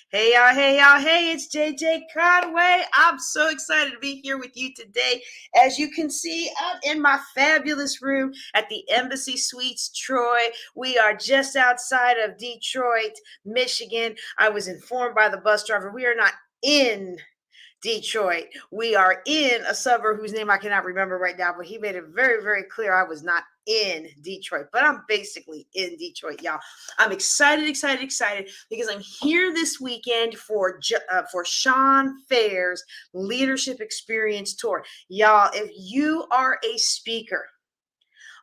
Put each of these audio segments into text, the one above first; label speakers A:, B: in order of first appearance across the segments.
A: Hey y'all, hey y'all, hey, it's JJ Conway. I'm so excited to be here with you today. As you can see, I'm in my fabulous room at the Embassy Suites, Troy. We are just outside of Detroit, Michigan. I was informed by the bus driver we are not in Detroit. We are in a suburb whose name I cannot remember right now, but he made it very, very clear I was not in Detroit, but I'm basically in Detroit, y'all. I'm excited, excited, excited because I'm here this weekend for Sean Fair's Leadership Experience Tour. Y'all, if you are a speaker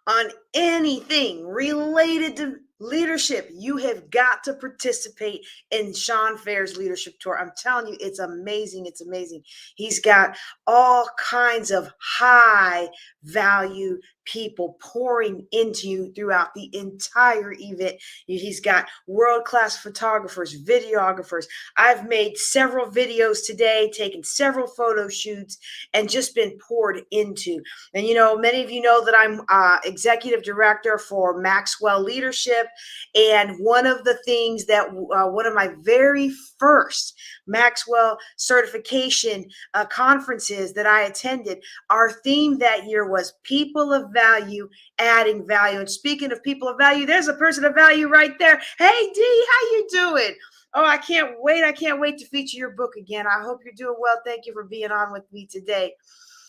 A: on anything related to leadership, you have got to participate in Sean Fair's leadership tour. I'm telling you, it's amazing. It's amazing. He's got all kinds of high value people pouring into you throughout the entire event. He's got world-class photographers, videographers. I've made several videos today, taken several photo shoots, and just been poured into. And many of you know that I'm executive director for Maxwell Leadership. And one of the things that one of my very first Maxwell certification conferences that I attended, our theme that year was people of value adding value. And speaking of people of value, there's a person of value right there. Hey, Dee, how you doing? Oh, I can't wait. I can't wait to feature your book again. I hope you're doing well. Thank you for being on with me today.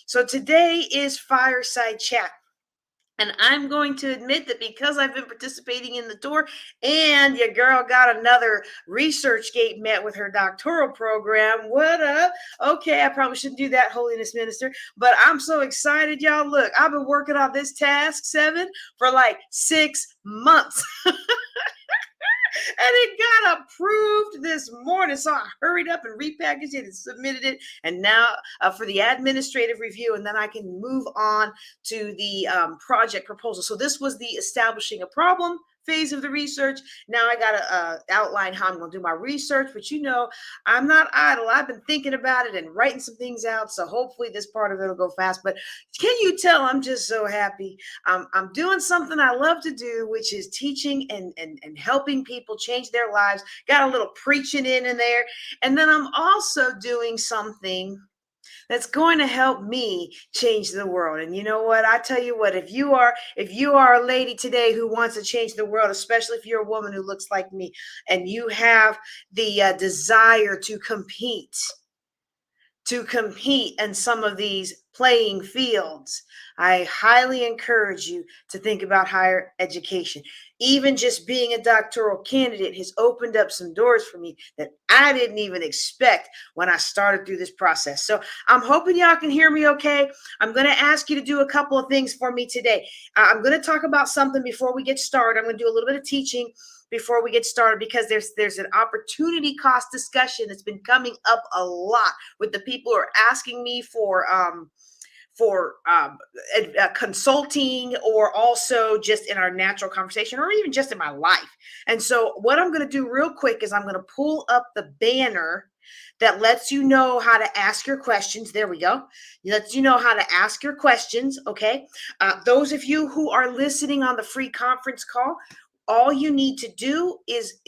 A: So today is Fireside Chat. And I'm going to admit that because I've been participating in the tour and your girl got another ResearchGate met with her doctoral program. What up? Okay, I probably shouldn't do that, Holiness Minister. But I'm so excited, y'all. Look, I've been working on this task 7 for like 6 months. And it got approved this morning. So I hurried up and repackaged it and submitted it. And now for the administrative review, and then I can move on to the project proposal. So this was the establishing a problem phase of the research. Now I got to outline how I'm going to do my research, but I'm not idle. I've been thinking about it and writing some things out. So hopefully this part of it will go fast, but can you tell I'm just so happy? I'm doing something I love to do, which is teaching and helping people change their lives. Got a little preaching in there. And then I'm also doing something that's going to help me change the world. And you know what? I tell you what, if you are a lady today who wants to change the world, especially if you're a woman who looks like me and you have the desire to compete in some of these playing fields, I highly encourage you to think about higher education. Even just being a doctoral candidate has opened up some doors for me that I didn't even expect when I started through this process. So I'm hoping y'all can hear me okay. I'm going to ask you to do a couple of things for me today. I'm going to talk about something before we get started. I'm going to do a little bit of teaching before we get started because there's an opportunity cost discussion that's been coming up a lot with the people who are asking me for consulting, or also just in our natural conversation, or even just in my life. And so what I'm going to do real quick is I'm going to pull up the banner that lets you know how to ask your questions. There we go. It lets you know how to ask your questions. Okay. Those of you who are listening on the free conference call, all you need to do is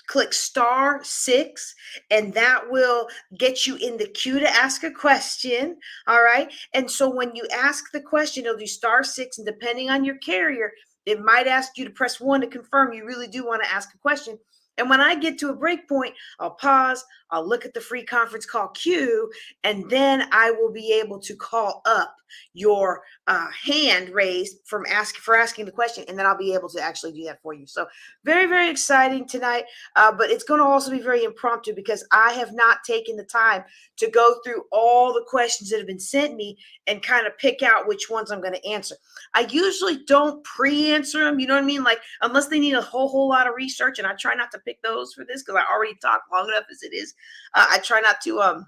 A: click *6, and that will get you in the queue to ask a question. All right. And so when you ask the question, it'll do *6, and depending on your carrier, it might ask you to press 1 to confirm you really do want to ask a question. And when I get to a break point, I'll pause, I'll look at the free conference call queue, and then I will be able to call up your hand raised for asking the question, and then I'll be able to actually do that for you. So very, very exciting tonight, but it's going to also be very impromptu because I have not taken the time to go through all the questions that have been sent me and kind of pick out which ones I'm going to answer. I usually don't pre-answer them, you know what I mean? Like, unless they need a whole lot of research, and I try not to pick those for this because I already talked long enough as it is. I try not to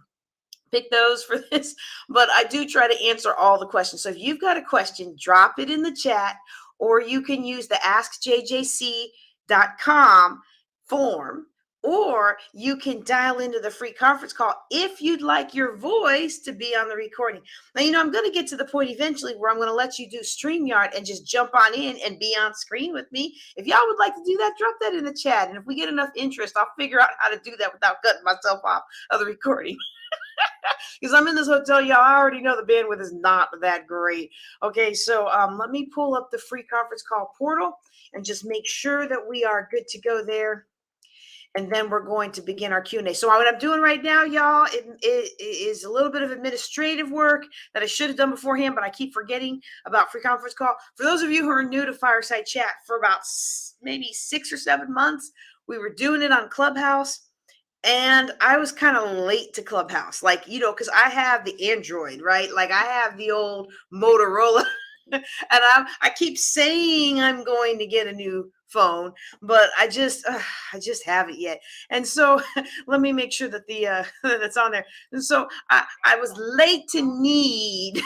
A: pick those for this, but I do try to answer all the questions. So if you've got a question, drop it in the chat, or you can use the askjjc.com form, or you can dial into the free conference call if you'd like your voice to be on the recording. Now, I'm going to get to the point eventually where I'm going to let you do StreamYard and just jump on in and be on screen with me. If y'all would like to do that, drop that in the chat. And if we get enough interest, I'll figure out how to do that without cutting myself off of the recording. Because I'm in this hotel, y'all. I already know the bandwidth is not that great. Okay, so let me pull up the free conference call portal and just make sure that we are good to go there. And then we're going to begin our Q&A. So what I'm doing right now, y'all, it is a little bit of administrative work that I should have done beforehand, but I keep forgetting about free conference call. For those of you who are new to Fireside Chat, for about maybe 6 or 7 months, we were doing it on Clubhouse. And I was kind of late to Clubhouse, because I have the Android, right? Like I have the old Motorola. And I keep saying I'm going to get a new phone, but I just haven't yet. And so let me make sure that that's on there. And so I was late to need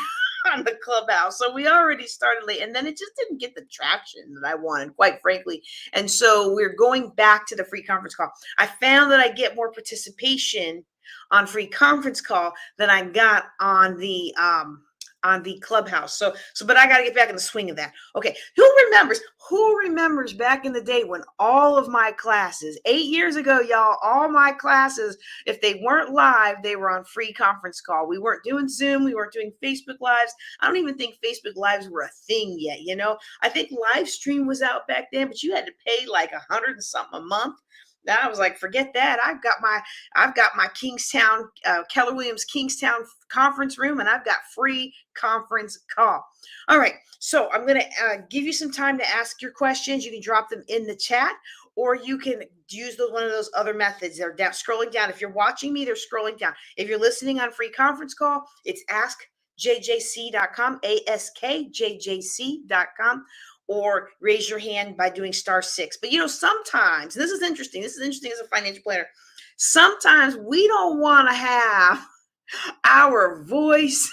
A: on the Clubhouse. So we already started late, and then it just didn't get the traction that I wanted, quite frankly. And so we're going back to the free conference call. I found that I get more participation on free conference call than I got on the Clubhouse. But I got to get back in the swing of that. Okay. Who remembers back in the day when all of my classes, 8 years ago, y'all, all my classes, if they weren't live, they were on free conference call. We weren't doing Zoom. We weren't doing Facebook Lives. I don't even think Facebook Lives were a thing yet. I think live stream was out back then, but you had to pay like $100 and something a month. I was like, forget that. I've got my Kingstown, Keller Williams Kingstown conference room, and I've got free conference call. All right. So I'm going to give you some time to ask your questions. You can drop them in the chat, or you can use one of those other methods. They're scrolling down. If you're watching me, they're scrolling down. If you're listening on free conference call, it's askjjc.com, askjjc.com. Or raise your hand by doing *6. But sometimes, this is interesting as a financial planner, sometimes we don't want to have our voice.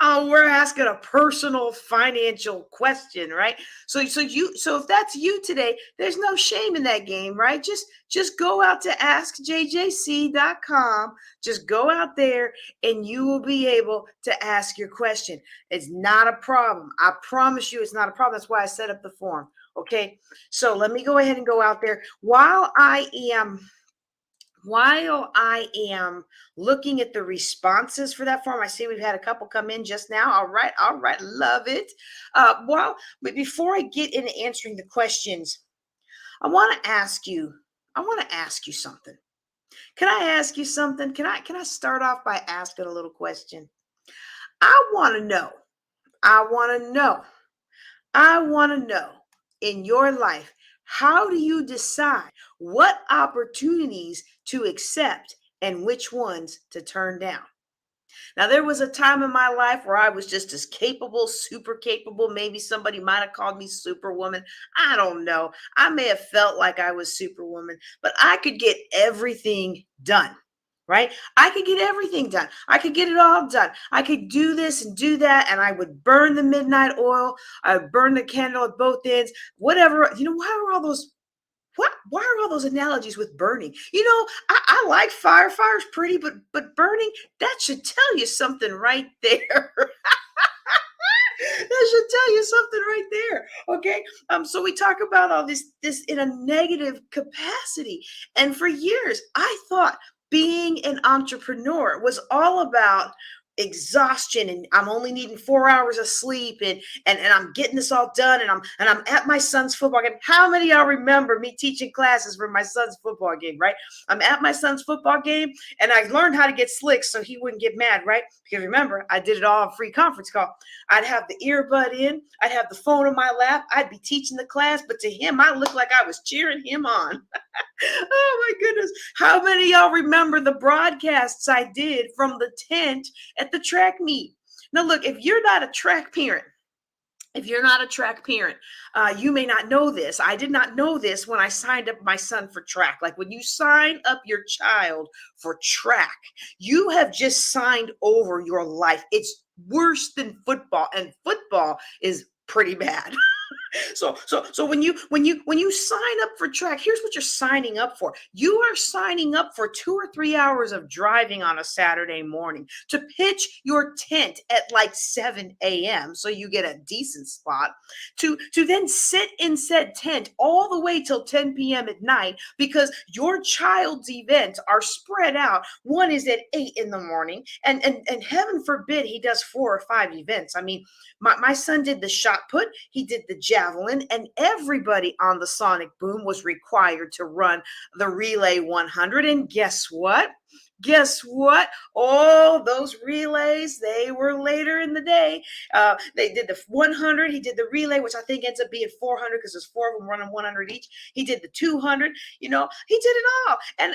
A: We're asking a personal financial question, right? So if that's you today, there's no shame in that game, right? Just go out to askjjc.com. Just go out there and you will be able to ask your question. It's not a problem. I promise you it's not a problem. That's why I set up the form. Okay. So let me go ahead and go out there while I am looking at the responses for that form. I see we've had a couple come in just now. All right. Love it. But before I get into answering the questions, I want to ask you something. Can I ask you something? Can I start off by asking a little question? I want to know in your life, how do you decide what opportunities to accept and which ones to turn down? Now, there was a time in my life where I was just as capable, super capable. Maybe somebody might have called me Superwoman. I don't know. I may have felt like I was Superwoman, but I could get everything done. Right? I could get everything done. I could get it all done. I could do this and do that, and I would burn the midnight oil. I would burn the candle at both ends. Whatever. Why are all those analogies with burning? I like fire. Fire's pretty, but burning, that should tell you something right there. That should tell you something right there. Okay. So we talk about all this in a negative capacity. And for years, I thought being an entrepreneur was all about exhaustion, and I'm only needing 4 hours of sleep, and I'm getting this all done, and I'm at my son's football game. How many of y'all remember me teaching classes for my son's football game, right? I'm at my son's football game, and I learned how to get slick so he wouldn't get mad, right? Because remember, I did it all on free conference call. I'd have the earbud in, I'd have the phone in my lap, I'd be teaching the class, but to him, I looked like I was cheering him on. Oh my goodness. How many of y'all remember the broadcasts I did from the tent at the track meet? Now, look, if you're not a track parent, you may not know this. I did not know this when I signed up my son for track. Like when you sign up your child for track, you have just signed over your life. It's worse than football, and football is pretty bad. So when you sign up for track, here's what you're signing up for. You are signing up for 2 or 3 hours of driving on a Saturday morning to pitch your tent at like 7 a.m. so you get a decent spot to then sit in said tent all the way till 10 p.m. at night because your child's events are spread out. One is at 8 in the morning, and heaven forbid he does 4 or 5 events. I mean, my son did the shot put, he did the javelin, and everybody on the Sonic Boom was required to run the Relay 100. And guess what? Guess what? All those relays, they were later in the day. They did the 100. He did the relay, which I think ends up being 400 because there's four of them running 100 each. He did the 200. He did it all, and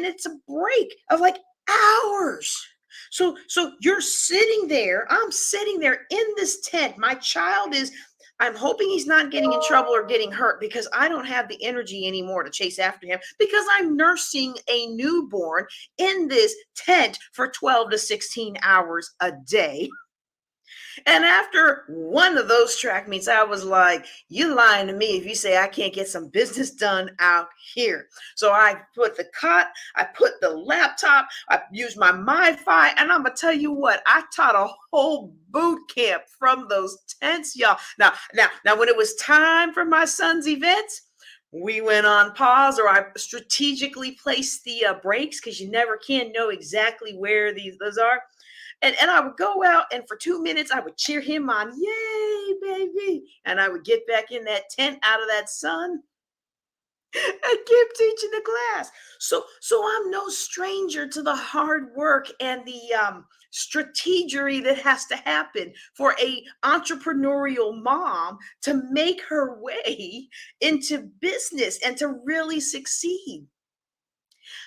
A: it's a break of like hours. So you're sitting there. I'm sitting there in this tent. My child is. I'm hoping he's not getting in trouble or getting hurt because I don't have the energy anymore to chase after him because I'm nursing a newborn in this tent for 12 to 16 hours a day. And after one of those track meets, I was like, you lying to me if you say I can't get some business done out here. So I put the cot, I put the laptop, I used my MiFi, and I'm gonna tell you what, I taught a whole boot camp from those tents, y'all. Now, when it was time for my son's events, we went on pause, or I strategically placed the breaks because you never can know exactly where those are. And I would go out, and for 2 minutes I would cheer him on, yay baby, and I would get back in that tent out of that sun and keep teaching the class. So I'm no stranger to the hard work and the strategery that has to happen for a entrepreneurial mom to make her way into business and to really succeed.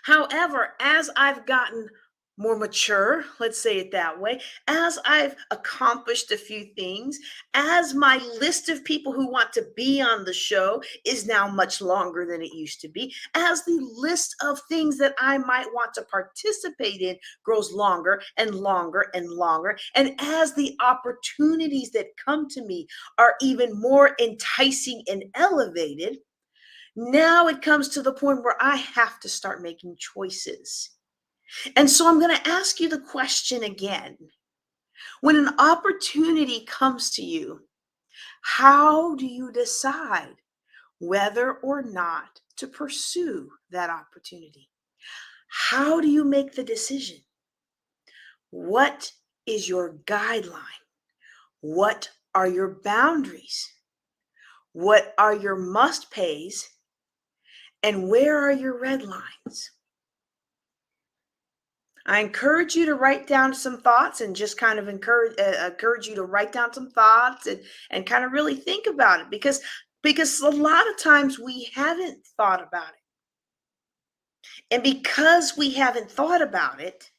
A: However, as I've gotten more mature, let's say it that way, as I've accomplished a few things, as my list of people who want to be on the show is now much longer than it used to be, as the list of things that I might want to participate in grows longer and longer and longer, and as the opportunities that come to me are even more enticing and elevated, now it comes to the point where I have to start making choices. And so I'm going to ask you the question again. When an opportunity comes to you, how do you decide whether or not to pursue that opportunity? How do you make the decision? What is your guideline? What are your boundaries? What are your must pays? And where are your red lines? I encourage you to write down some thoughts and just kind of encourage you to write down some thoughts and kind of really think about it because a lot of times we haven't thought about it. And because we haven't thought about it,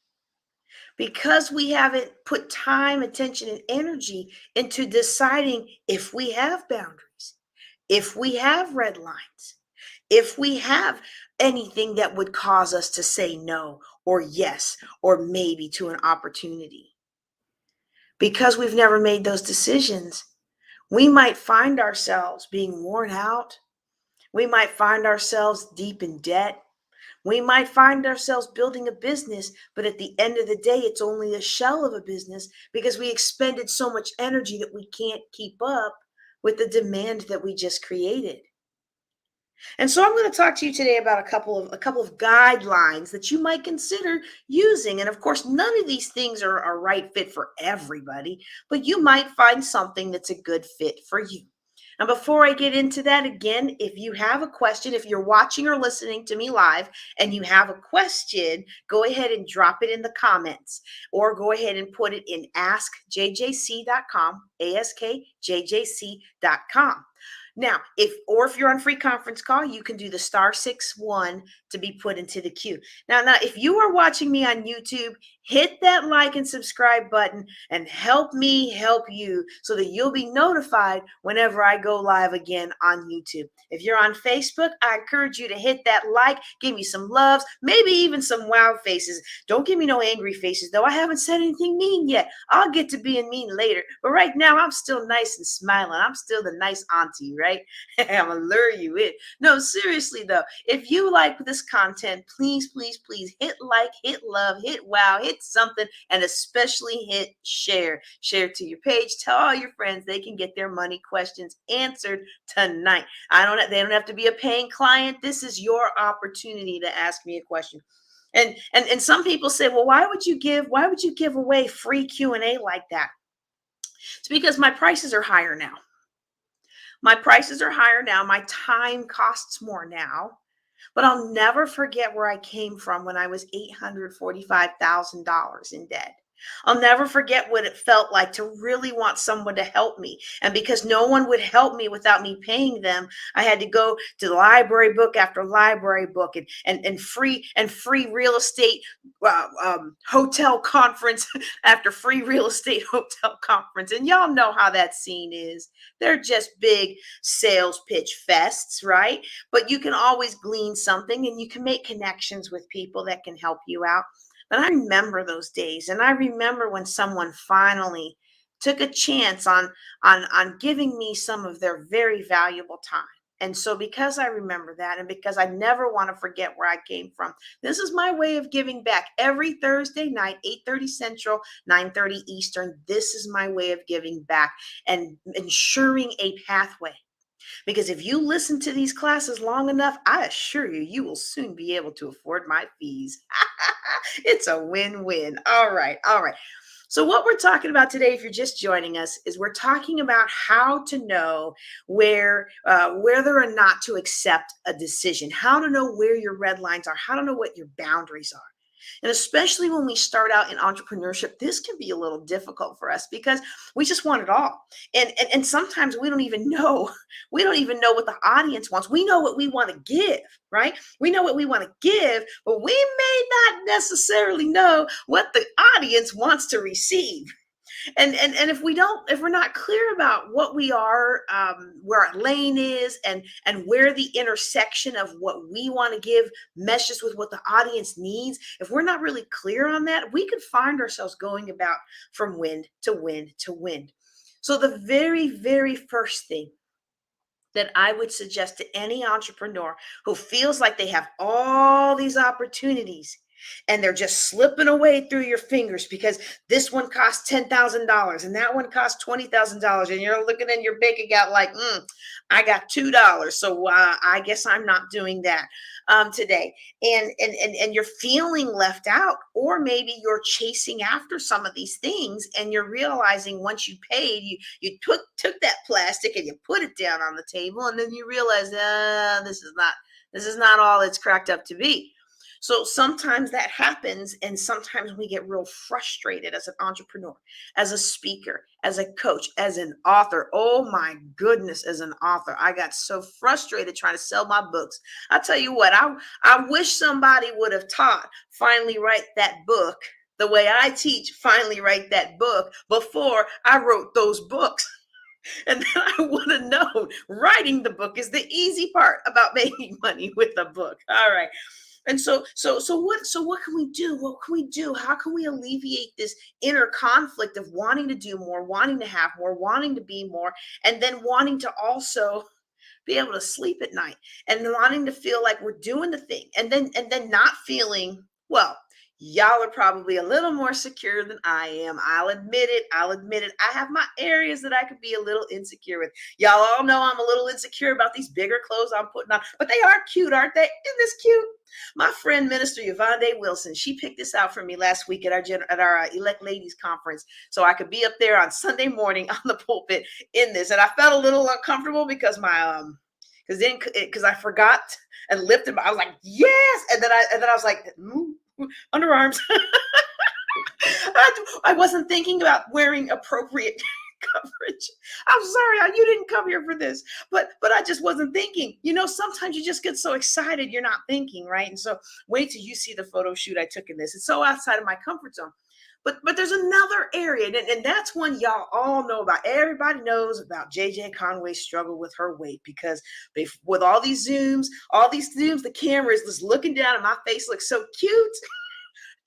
A: because we haven't put time, attention, and energy into deciding if we have boundaries, if we have red lines, if we have anything that would cause us to say no or yes or maybe to an opportunity. Because we've never made those decisions, we might find ourselves being worn out. We might find ourselves deep in debt. We might find ourselves building a business, but at the end of the day, it's only a shell of a business because we expended so much energy that we can't keep up with the demand that we just created. And so I'm going to talk to you today about a couple of guidelines that you might consider using. And of course, none of these things are a right fit for everybody, but you might find something that's a good fit for you. And before I get into that, again, if you have a question, if you're watching or listening to me live and you have a question, go ahead and drop it in the comments or go ahead and put it in askjjc.com, askjjc.com. Now, if you're on free conference call, you can do the *61 to be put into the queue. Now, if you are watching me on YouTube, hit that like and subscribe button and help me help you so that you'll be notified whenever I go live again on YouTube. If you're on Facebook, I encourage you to hit that like, give me some loves, maybe even some wow faces. Don't give me no angry faces, though. I haven't said anything mean yet. I'll get to being mean later. But right now, I'm still nice and smiling. I'm still the nice auntie, right? I'm going to lure you in. No, seriously, though, if you like this content, please, please, please hit like, hit love, hit wow, hit something, and especially hit share. Share to your page. Tell all your friends they can get their money questions answered tonight. They don't have to be a paying client. This is your opportunity to ask me a question. And some people say, well, why would you give away free Q&A like that? It's because my prices are higher now. My prices are higher now. My time costs more now. But I'll never forget where I came from when I was $845,000 in debt. I'll never forget what it felt like to really want someone to help me. And because no one would help me without me paying them, I had to go to library book after library book and free real estate hotel conference after free real estate hotel conference. And y'all know how that scene is. They're just big sales pitch fests, right? But you can always glean something and you can make connections with people that can help you out. But I remember those days, and I remember when someone finally took a chance on giving me some of their very valuable time. And so because I remember that, and because I never want to forget where I came from, this is my way of giving back. Every Thursday night, 8:30 Central, 9:30 Eastern, this is my way of giving back and ensuring a pathway. Because if you listen to these classes long enough, I assure you, you will soon be able to afford my fees. It's a win-win. All right. All right. So what we're talking about today, if you're just joining us, is we're talking about how to know whether or not to accept a decision, how to know where your red lines are, how to know what your boundaries are. And especially when we start out in entrepreneurship, this can be a little difficult for us because we just want it all. And sometimes we don't even know, what the audience wants. We know what we want to give, right? We know what we want to give, but we may not necessarily know what the audience wants to receive. And if we're not clear about what we are, where our lane is, and where the intersection of what we want to give meshes with what the audience needs, if we're not really clear on that, we could find ourselves going about from wind to wind to wind. So the very, very first thing that I would suggest to any entrepreneur who feels like they have all these opportunities and they're just slipping away through your fingers because this one costs $10,000 and that one costs $20,000, and you're looking in your bank account like, I got $2, so I guess I'm not doing that today. And you're feeling left out, or maybe you're chasing after some of these things, and you're realizing once you paid, you took that plastic and you put it down on the table, and then you realize, this is not all it's cracked up to be. So sometimes that happens, and sometimes we get real frustrated as an entrepreneur, as a speaker, as a coach, as an author. Oh my goodness, as an author, I got so frustrated trying to sell my books. I tell you what, I wish somebody would have taught Finally Write That Book the way I teach Finally Write That Book before I wrote those books. And then I would have known writing the book is the easy part about making money with a book. All right. And so what can we do? What can we do? How can we alleviate this inner conflict of wanting to do more, wanting to have more, wanting to be more, and then wanting to also be able to sleep at night and wanting to feel like we're doing the thing, and then not feeling, well, y'all are probably a little more secure than I am. I'll admit it. I have my areas that I could be a little insecure with. Y'all all know I'm a little insecure about these bigger clothes I'm putting on, but they are cute, aren't they? Isn't this cute? My friend, Minister Yvonne Wilson, she picked this out for me last week at our Elect Ladies Conference, so I could be up there on Sunday morning on the pulpit in this. And I felt a little uncomfortable because because I forgot and lifted. I was like, yes, and then I was like, underarms. I wasn't thinking about wearing appropriate coverage. I'm sorry, you didn't come here for this, but I just wasn't thinking. Sometimes you just get so excited, you're not thinking, right? And so wait till you see the photo shoot I took in this. It's so outside of my comfort zone. But there's another area, and that's one y'all all know about. Everybody knows about JJ Conway's struggle with her weight because with all these zooms, the camera is just looking down, and my face looks so cute.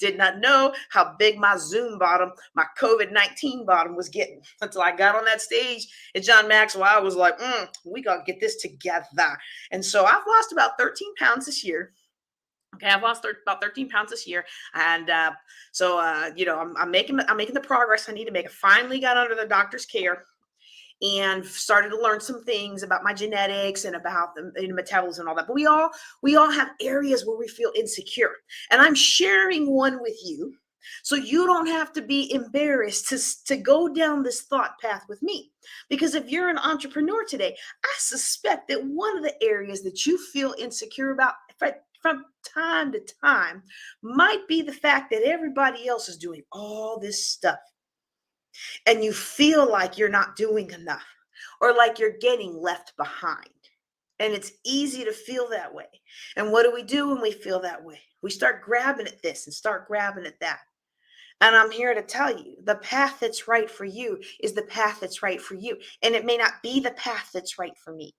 A: Did not know how big my Zoom bottom, my COVID-19 bottom was getting until I got on that stage at John Maxwell. I was like, we got to get this together. And so I've lost about 13 pounds this year. Okay, I've lost about 13 pounds this year, and so I'm making the progress I need to make. I finally got under the doctor's care and started to learn some things about my genetics and about the metabolism and all that. But we all have areas where we feel insecure, and I'm sharing one with you, so you don't have to be embarrassed to go down this thought path with me. Because if you're an entrepreneur today, I suspect that one of the areas that you feel insecure about from time to time might be the fact that everybody else is doing all this stuff and you feel like you're not doing enough or like you're getting left behind. And it's easy to feel that way. And what do we do when we feel that way? We start grabbing at this and start grabbing at that. And I'm here to tell you the path that's right for you is the path that's right for you. And it may not be the path that's right for me.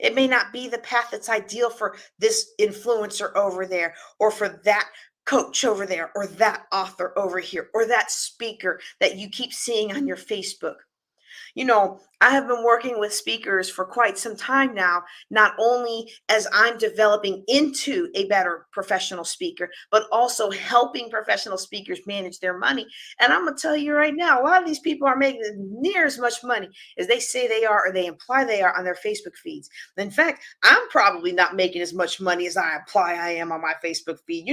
A: It may not be the path that's ideal for this influencer over there or for that coach over there or that author over here or that speaker that you keep seeing on your Facebook. I have been working with speakers for quite some time now, not only as I'm developing into a better professional speaker, but also helping professional speakers manage their money. And I'm going to tell you right now, a lot of these people are making near as much money as they say they are or they imply they are on their Facebook feeds. In fact, I'm probably not making as much money as I imply I am on my Facebook feed.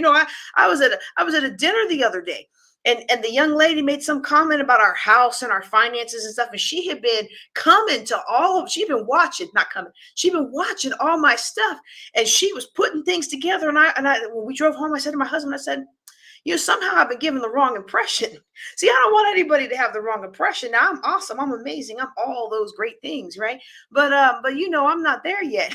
A: I was at a dinner the other day. And the young lady made some comment about our house and our finances and stuff. And she had been coming to she'd been watching, not coming, she'd been watching all my stuff. And she was putting things together. And when we drove home, I said to my husband, I said, somehow I've been given the wrong impression. See, I don't want anybody to have the wrong impression. Now I'm awesome. I'm amazing. I'm all those great things. Right. But I'm not there yet.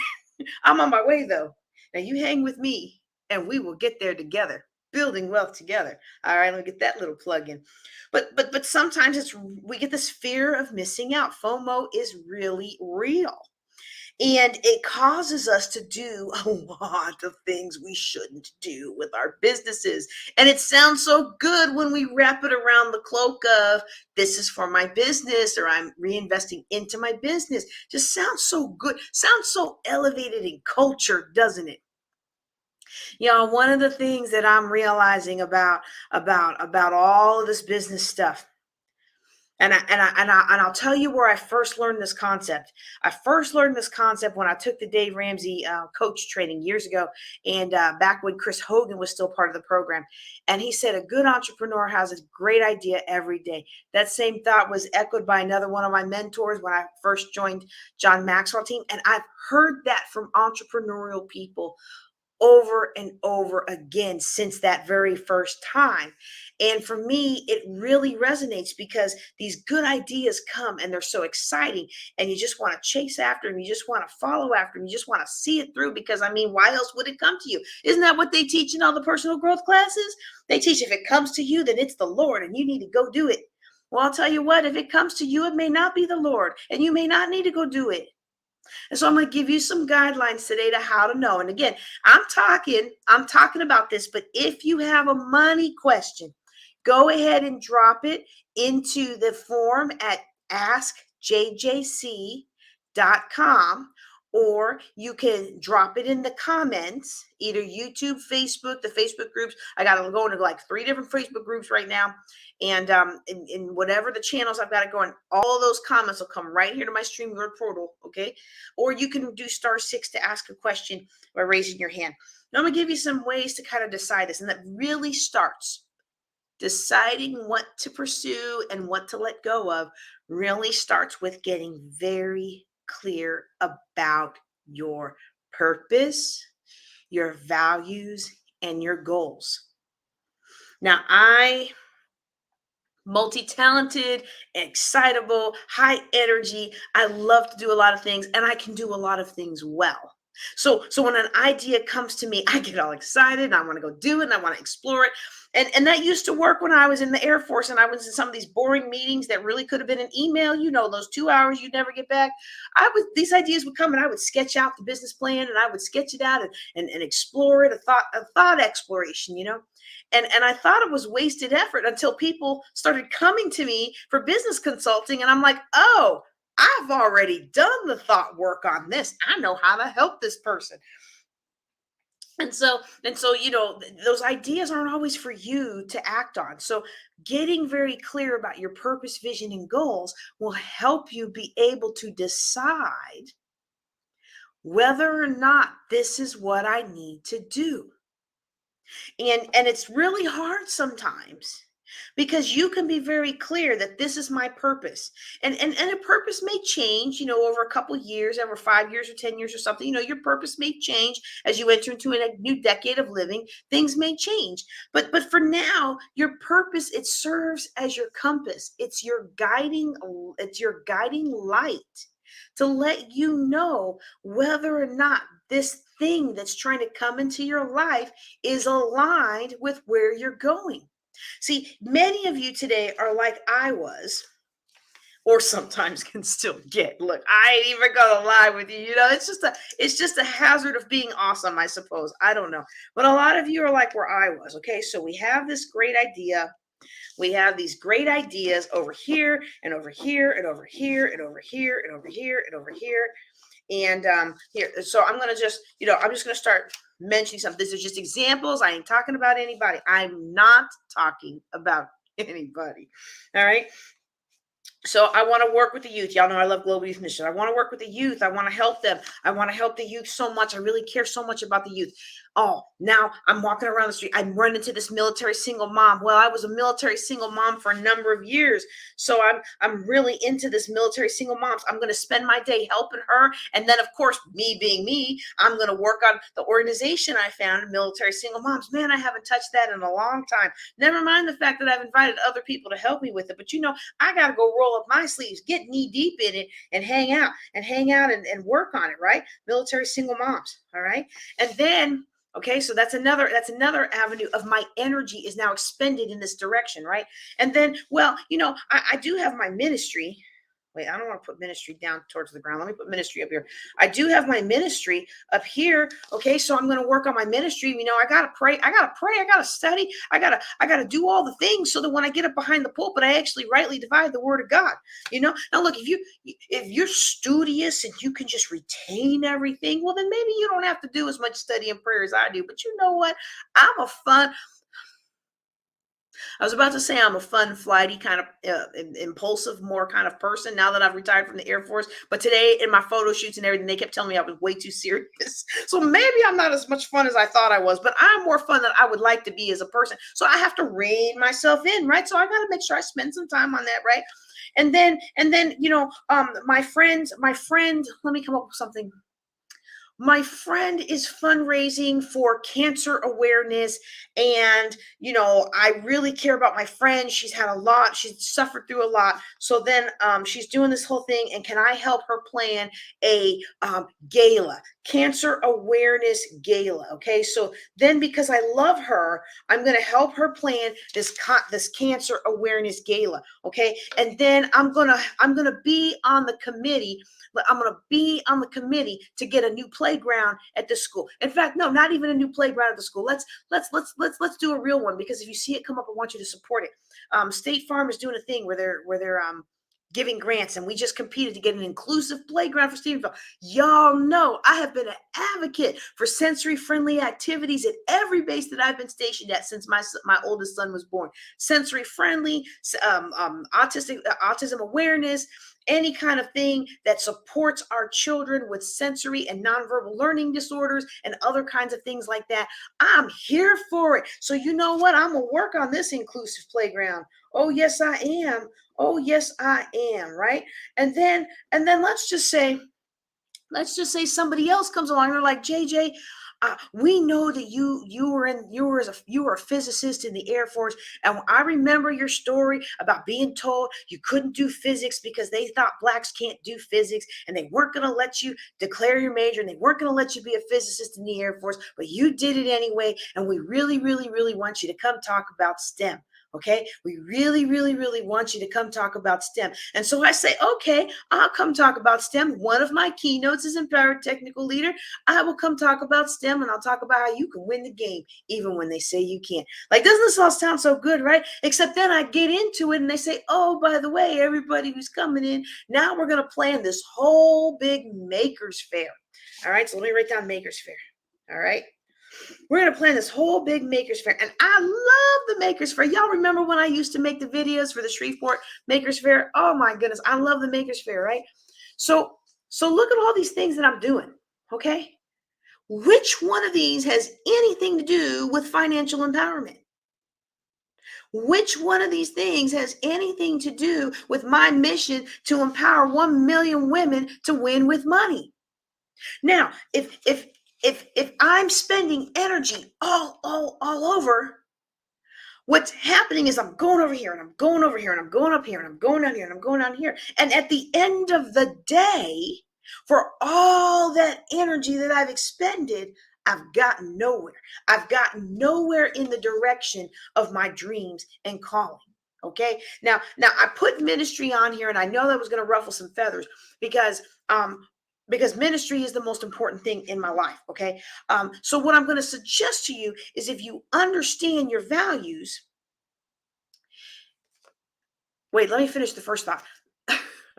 A: I'm on my way though. Now you hang with me and we will get there together. Building wealth together. All right, let me get that little plug in. But sometimes we get this fear of missing out. FOMO is really real. And it causes us to do a lot of things we shouldn't do with our businesses. And it sounds so good when we wrap it around the cloak of this is for my business or I'm reinvesting into my business. Just sounds so good. Sounds so elevated in culture, doesn't it? One of the things that I'm realizing about all of this business stuff, and I'll tell you where I first learned this concept. I first learned this concept when I took the Dave Ramsey coach training years ago, and back when Chris Hogan was still part of the program. And he said a good entrepreneur has a great idea every day. That same thought was echoed by another one of my mentors when I first joined John Maxwell team, and I've heard that from entrepreneurial people over and over again since that very first time. And for me, it really resonates because these good ideas come and they're so exciting and you just want to chase after them. You just want to follow after them. You just want to see it through because why else would it come to you? Isn't that what they teach in all the personal growth classes? They teach if it comes to you, then it's the Lord and you need to go do it. Well, I'll tell you what, if it comes to you, it may not be the Lord and you may not need to go do it. And so I'm going to give you some guidelines today to how to know. And again, I'm talking about this, but if you have a money question, go ahead and drop it into the form at askjjc.com, or you can drop it in the comments, either YouTube, Facebook, the Facebook groups. I got to go into like 3 different Facebook groups right now. And in whatever the channels I've got it going, all of those comments will come right here to my StreamYard portal, okay? Or you can do *6 to ask a question by raising your hand. Now I'm going to give you some ways to kind of decide this, and that really starts deciding what to pursue and what to let go of really starts with getting very clear about your purpose, your values, and your goals. Now, multi-talented, excitable, high energy. I love to do a lot of things and I can do a lot of things well. So when an idea comes to me, I get all excited and I want to go do it and I want to explore it. And that used to work when I was in the Air Force and I was in some of these boring meetings that really could have been an email, those 2 hours you'd never get back. These ideas would come and I would sketch out the business plan and I would sketch it out and explore it, a thought exploration. And I thought it was wasted effort until people started coming to me for business consulting. And I'm like, oh, I've already done the thought work on this. I know how to help this person. And so, those ideas aren't always for you to act on. So getting very clear about your purpose, vision, and goals will help you be able to decide whether or not this is what I need to do. And it's really hard sometimes because you can be very clear that this is my purpose. And a purpose may change, over a couple of years, over 5 years or 10 years or something. Your purpose may change as you enter into a new decade of living. Things may change. But for now, your purpose, it serves as your compass. It's your guiding light to let you know whether or not this thing that's trying to come into your life is aligned with where you're going. See, many of you today are like I was, or sometimes can still get. Look, I ain't even gonna lie with you. It's just a hazard of being awesome, I suppose. I don't know. But a lot of you are like where I was. Okay, so we have this great idea. We have these great ideas over here and over here and over here and over here and over here and over here. And here, so I'm just gonna start mentioning something. These are just examples. I ain't talking about anybody. I'm not talking about anybody. All right. So I want to work with the youth. Y'all know I love Global Youth Mission. I want to work with the youth. I want to help them. I want to help the youth so much. I really care so much about the youth. Oh, now I'm walking around the street. I run into this military single mom. Well, I was a military single mom for a number of years. So I'm really into this military single moms. I'm going to spend my day helping her. And then, of course, me being me, I'm going to work on the organization I found, Military Single Moms. Man, I haven't touched that in a long time. Never mind the fact that I've invited other people to help me with it. But I got to go roll up my sleeves, get knee deep in it, and hang out and work on it, right? Military Single Moms. All right. And then, okay, so that's another avenue of my energy is now expended in this direction, right? And then, well, I do have my ministry. Wait, I don't want to put ministry down towards the ground. Let me put ministry up here. I do have my ministry up here. Okay, so I'm going to work on my ministry. I gotta pray. I gotta study. I gotta do all the things so that when I get up behind the pulpit, I actually rightly divide the word of God. Now look, if you're studious and you can just retain everything, well, then maybe you don't have to do as much study and prayer as I do. But you know what? I was about to say I'm a fun, flighty kind of impulsive, more kind of person now that I've retired from the Air Force. But today in my photo shoots and everything, they kept telling me I was way too serious. So maybe I'm not as much fun as I thought I was, but I'm more fun than I would like to be as a person. So I have to rein myself in, right? So I got to make sure I spend some time on that, right? And then, my friend, let me come up with something. My friend is fundraising for cancer awareness. And, I really care about my friend. She's had a lot, she's suffered through a lot. So then she's doing this whole thing. And can I help her plan a gala, cancer awareness gala? Okay. So then because I love her, I'm going to help her plan this cancer awareness gala. Okay. And then I'm going to be on the committee. I'm going to be on the committee to get a new playground at the school. In fact, no, not even a new playground at the school. Let's do a real one, because if you see it come up, I want you to support it. State Farm is doing a thing where they're giving grants, and we just competed to get an inclusive playground for Stephenville. Y'all know I have been an advocate for sensory-friendly activities at every base that I've been stationed at since my oldest son was born. Sensory-friendly, autism awareness, any kind of thing that supports our children with sensory and nonverbal learning disorders and other kinds of things like that. I'm here for it. So you know what? I'm going to work on this inclusive playground. Oh, yes, I am. Oh, yes, I am. Right. And then let's just say somebody else comes along. They're like, JJ, We know that you were a physicist in the Air Force, and I remember your story about being told you couldn't do physics because they thought blacks can't do physics, and they weren't going to let you declare your major, and they weren't going to let you be a physicist in the Air Force, but you did it anyway. And we really, really, really want you to come talk about STEM. Okay, we really, really, really want you to come talk about STEM. And so I say, okay, I'll come talk about STEM. One of my keynotes is Empowered Technical Leader. I will come talk about STEM, and I'll talk about how you can win the game even when they say you can't. Like, doesn't this all sound so good, right? Except then I get into it and they say, oh, by the way, everybody who's coming in, now we're going to plan this whole big makers fair. All right, so let me write down makers fair. All right. We're going to plan this whole big makers fair. And I love the makers fair. Y'all remember when I used to make the videos for the Shreveport makers fair? Oh my goodness. I love the makers fair, right? So look at all these things that I'm doing. Okay. Which one of these has anything to do with financial empowerment? Which one of these things has anything to do with my mission to empower 1 million women to win with money? Now, if I'm spending energy all over, what's happening is I'm going over here and I'm going over here and I'm going up here and I'm going down here and I'm going down here. And at the end of the day, for all that energy that I've expended, I've gotten nowhere. I've gotten nowhere in the direction of my dreams and calling. Okay. Now I put ministry on here, and I know that was going to ruffle some feathers because ministry is the most important thing in my life. Okay. So what I'm going to suggest to you is, if you understand your values, wait, let me finish the first thought.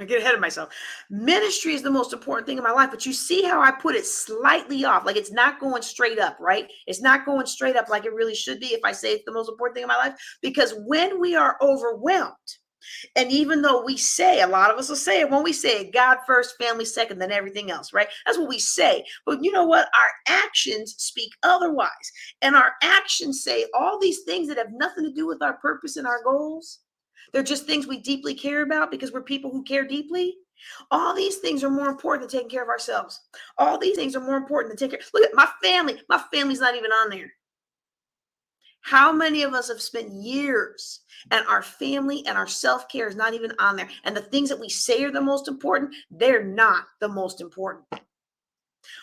A: I get ahead of myself. Ministry is the most important thing in my life, but you see how I put it slightly off, like it's not going straight up, right? It's not going straight up like it really should be if I say it's the most important thing in my life, because when we are overwhelmed, and even though we say, a lot of us will say it when we say it, God first, family second, then everything else, right? That's what we say. But you know what? Our actions speak otherwise. And our actions say all these things that have nothing to do with our purpose and our goals. They're just things we deeply care about because we're people who care deeply. All these things are more important than taking care of ourselves. All these things are more important than taking care. Look at my family. My family's not even on there. How many of us have spent years and our family and our self-care is not even on there? And the things that we say are the most important, they're not the most important.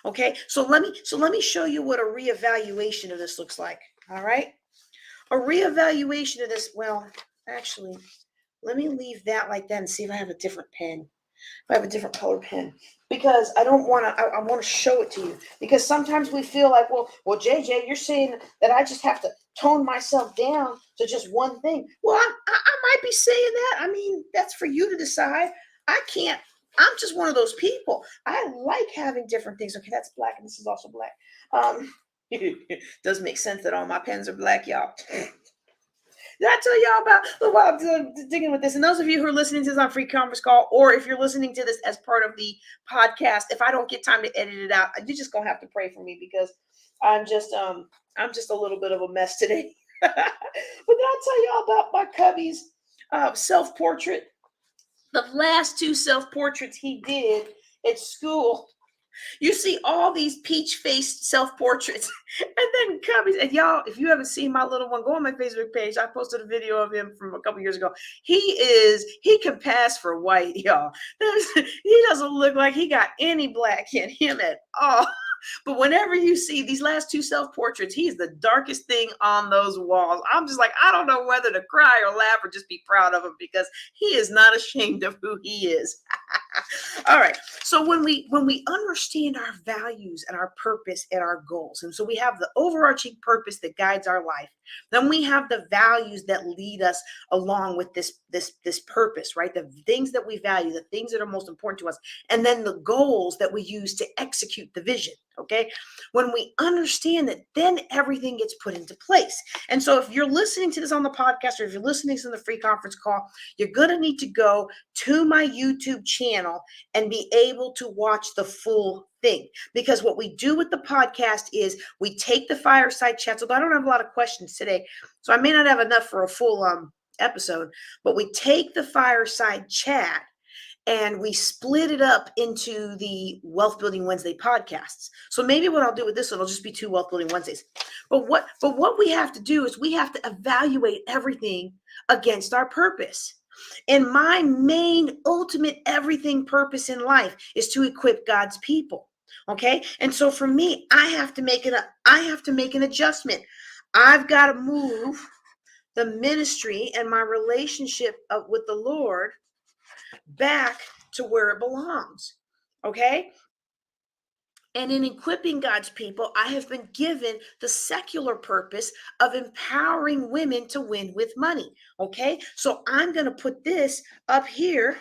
A: Okay, so let me show you what a reevaluation of this looks like. All right, a reevaluation of this. Well, actually, let me leave that like that and see if I have a different pen. If I have a different color pen, because I don't want to. I want to show it to you, because sometimes we feel like, well, JJ, you're saying that I just have to tone myself down to just one thing. Well, I might be saying that. I mean, that's for you to decide. I can't. I'm just one of those people. I like having different things. Okay, that's black, and this is also black. It does make sense that all my pens are black, y'all. Did I tell y'all about while I'm digging with this? And those of you who are listening to this on free conference call, or if you're listening to this as part of the podcast, if I don't get time to edit it out, you're just gonna have to pray for me, because I'm just a little bit of a mess today. But did I tell y'all about my cubby's self-portrait? The last 2 self-portraits he did at school. You see all these peach-faced self-portraits, and then Cubby's. And y'all, if you haven't seen my little one, go on my Facebook page. I posted a video of him from a couple years ago. He can pass for white, y'all. He doesn't look like he got any black in him at all. But whenever you see these last 2 self-portraits, he's the darkest thing on those walls. I'm just like, I don't know whether to cry or laugh or just be proud of him, because he is not ashamed of who he is. All right. So when we understand our values and our purpose and our goals, and so we have the overarching purpose that guides our life, then we have the values that lead us along with this purpose, right? The things that we value, the things that are most important to us, and then the goals that we use to execute the vision. Okay. When we understand that, then everything gets put into place. And so if you're listening to this on the podcast, or if you're listening to this on the free conference call, you're going to need to go to my YouTube channel and be able to watch the full thing. Because what we do with the podcast is we take the fireside chat. So I don't have a lot of questions today, so I may not have enough for a full episode, but we take the fireside chat and we split it up into the Wealth Building Wednesday podcasts. So maybe what I'll do with this one will just be 2 Wealth Building Wednesdays. But what we have to do is we have to evaluate everything against our purpose. And my main ultimate everything purpose in life is to equip God's people. Okay? And so for me, I have to make an adjustment. I've got to move the ministry and my relationship with the Lord back to where it belongs. Okay? And in equipping God's people, I have been given the secular purpose of empowering women to win with money. Okay? So I'm going to put this up here.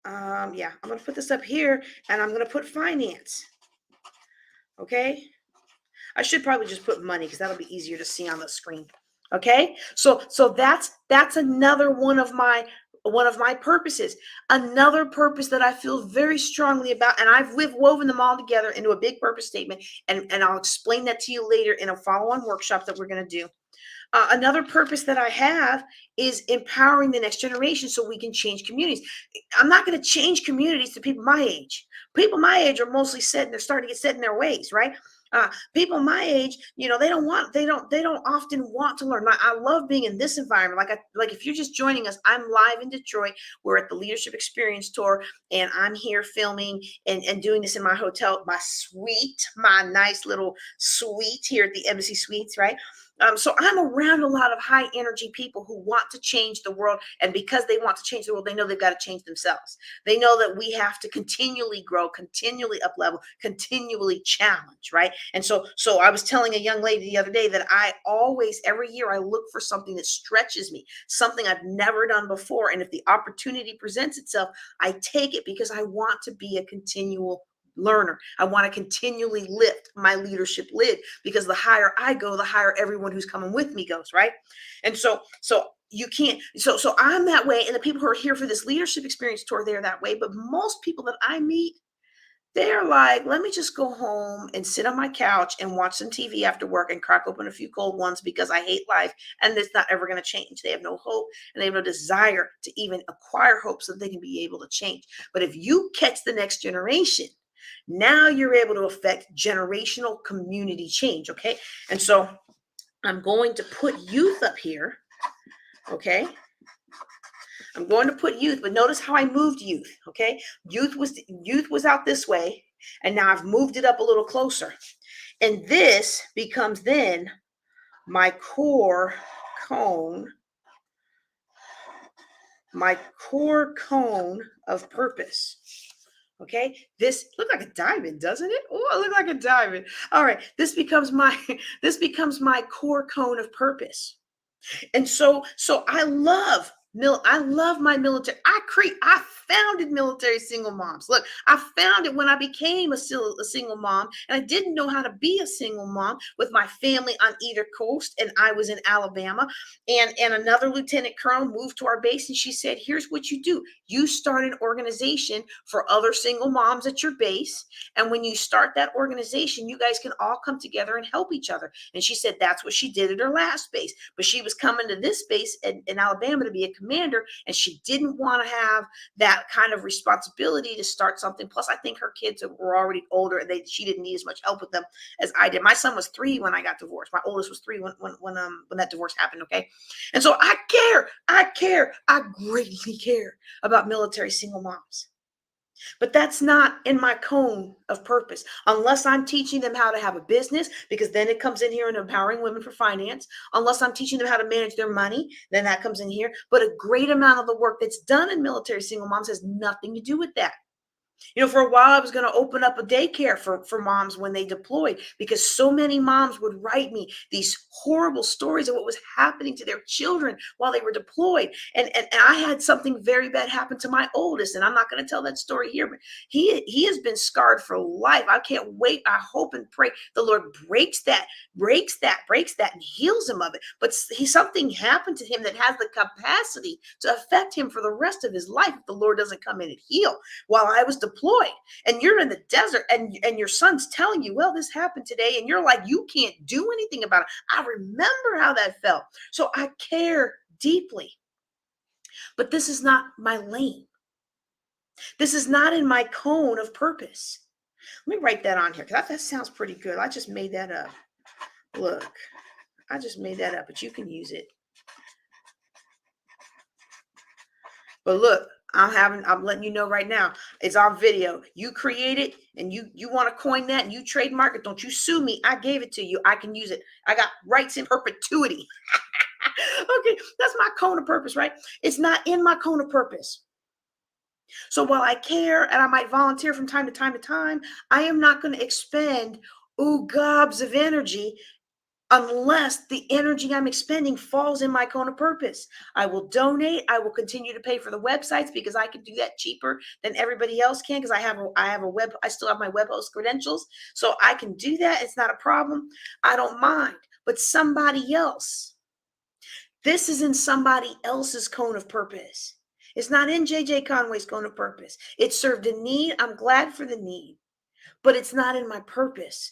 A: Yeah, I'm going to put this up here, and I'm going to put finance. Okay? I should probably just put money because that'll be easier to see on the screen. Okay? So that's another one of my purposes. Another purpose that I feel very strongly about, and we've woven them all together into a big purpose statement, and I'll explain that to you later in a follow-on workshop that we're going to do. Another purpose that I have is empowering the next generation so we can change communities. I'm not going to change communities to people my age. People my age are mostly set, and they're starting to get set in their ways, right? People my age, they don't often want to learn. I love being in this environment. Like if you're just joining us, I'm live in Detroit. We're at the Leadership Experience Tour, and I'm here filming and doing this in my hotel, my suite, my nice little suite here at the Embassy Suites, right? So I'm around a lot of high energy people who want to change the world. And because they want to change the world, they know they've got to change themselves. They know that we have to continually grow, continually up level, continually challenge, right? And so I was telling a young lady the other day that every year, I look for something that stretches me, something I've never done before. And if the opportunity presents itself, I take it because I want to be a continual learner. I want to continually lift my leadership lid because the higher I go, the higher everyone who's coming with me goes, right? And so you can't, so I'm that way. And the people who are here for this leadership experience tour, they're that way. But most people that I meet, they're like, let me just go home and sit on my couch and watch some TV after work and crack open a few cold ones because I hate life and it's not ever going to change. They have no hope and they have no desire to even acquire hope so that they can be able to change. But if you catch the next generation, now you're able to affect generational community change. Okay. And so I'm going to put youth up here. Okay. I'm going to put youth, but notice how I moved youth. Okay. Youth was out this way. And now I've moved it up a little closer. And this becomes then my core cone of purpose. Okay, this look like a diamond, doesn't it? Oh, it look like a diamond. All right, this becomes my core cone of purpose. And so I love my military. I founded Military Single Moms. Look, I found it when I became a single mom, and I didn't know how to be a single mom with my family on either coast, and I was in Alabama. And another lieutenant colonel moved to our base, and she said, "Here's what you do: you start an organization for other single moms at your base, and when you start that organization, you guys can all come together and help each other." And she said that's what she did at her last base, but she was coming to this base in Alabama to be a commander, and she didn't want to have that kind of responsibility to start something. Plus, I think her kids were already older, and she didn't need as much help with them as I did. My son was 3 when I got divorced. My oldest was 3 when that divorce happened. Okay, and so I greatly care about military single moms. But that's not in my cone of purpose unless I'm teaching them how to have a business, because then it comes in here in empowering women for finance. Unless I'm teaching them how to manage their money, then that comes in here. But a great amount of the work that's done in military single moms has nothing to do with that. For a while, I was going to open up a daycare for moms when they deployed, because so many moms would write me these horrible stories of what was happening to their children while they were deployed. And I had something very bad happen to my oldest, and I'm not going to tell that story here, but he has been scarred for life. I can't wait. I hope and pray the Lord breaks that, and heals him of it. But something happened to him that has the capacity to affect him for the rest of his life if the Lord doesn't come in and heal. While I was deployed, and you're in the desert, and your son's telling you, well, this happened today, and you're like, you can't do anything about it. I remember how that felt. So I care deeply, but this is not my lane. This is not in my cone of purpose. Let me write that on here because that sounds pretty good. I just made that up. Look, I just made that up, but you can use it. But look, I'm letting you know right now, it's our video. You create it and you want to coin that and you trademark it. Don't you sue me. I gave it to you. I can use it. I got rights in perpetuity. Okay, that's my cone of purpose, right? It's not in my cone of purpose. So while I care and I might volunteer from time to time, I am not going to expend gobs of energy unless the energy I'm expending falls in my cone of purpose. I will donate. I will continue to pay for the websites because I can do that cheaper than everybody else can because I still have my web host credentials. So I can do that. It's not a problem. I don't mind. But somebody else, this is in somebody else's cone of purpose. It's not in JJ Conway's cone of purpose. It served a need. I'm glad for the need, but it's not in my purpose.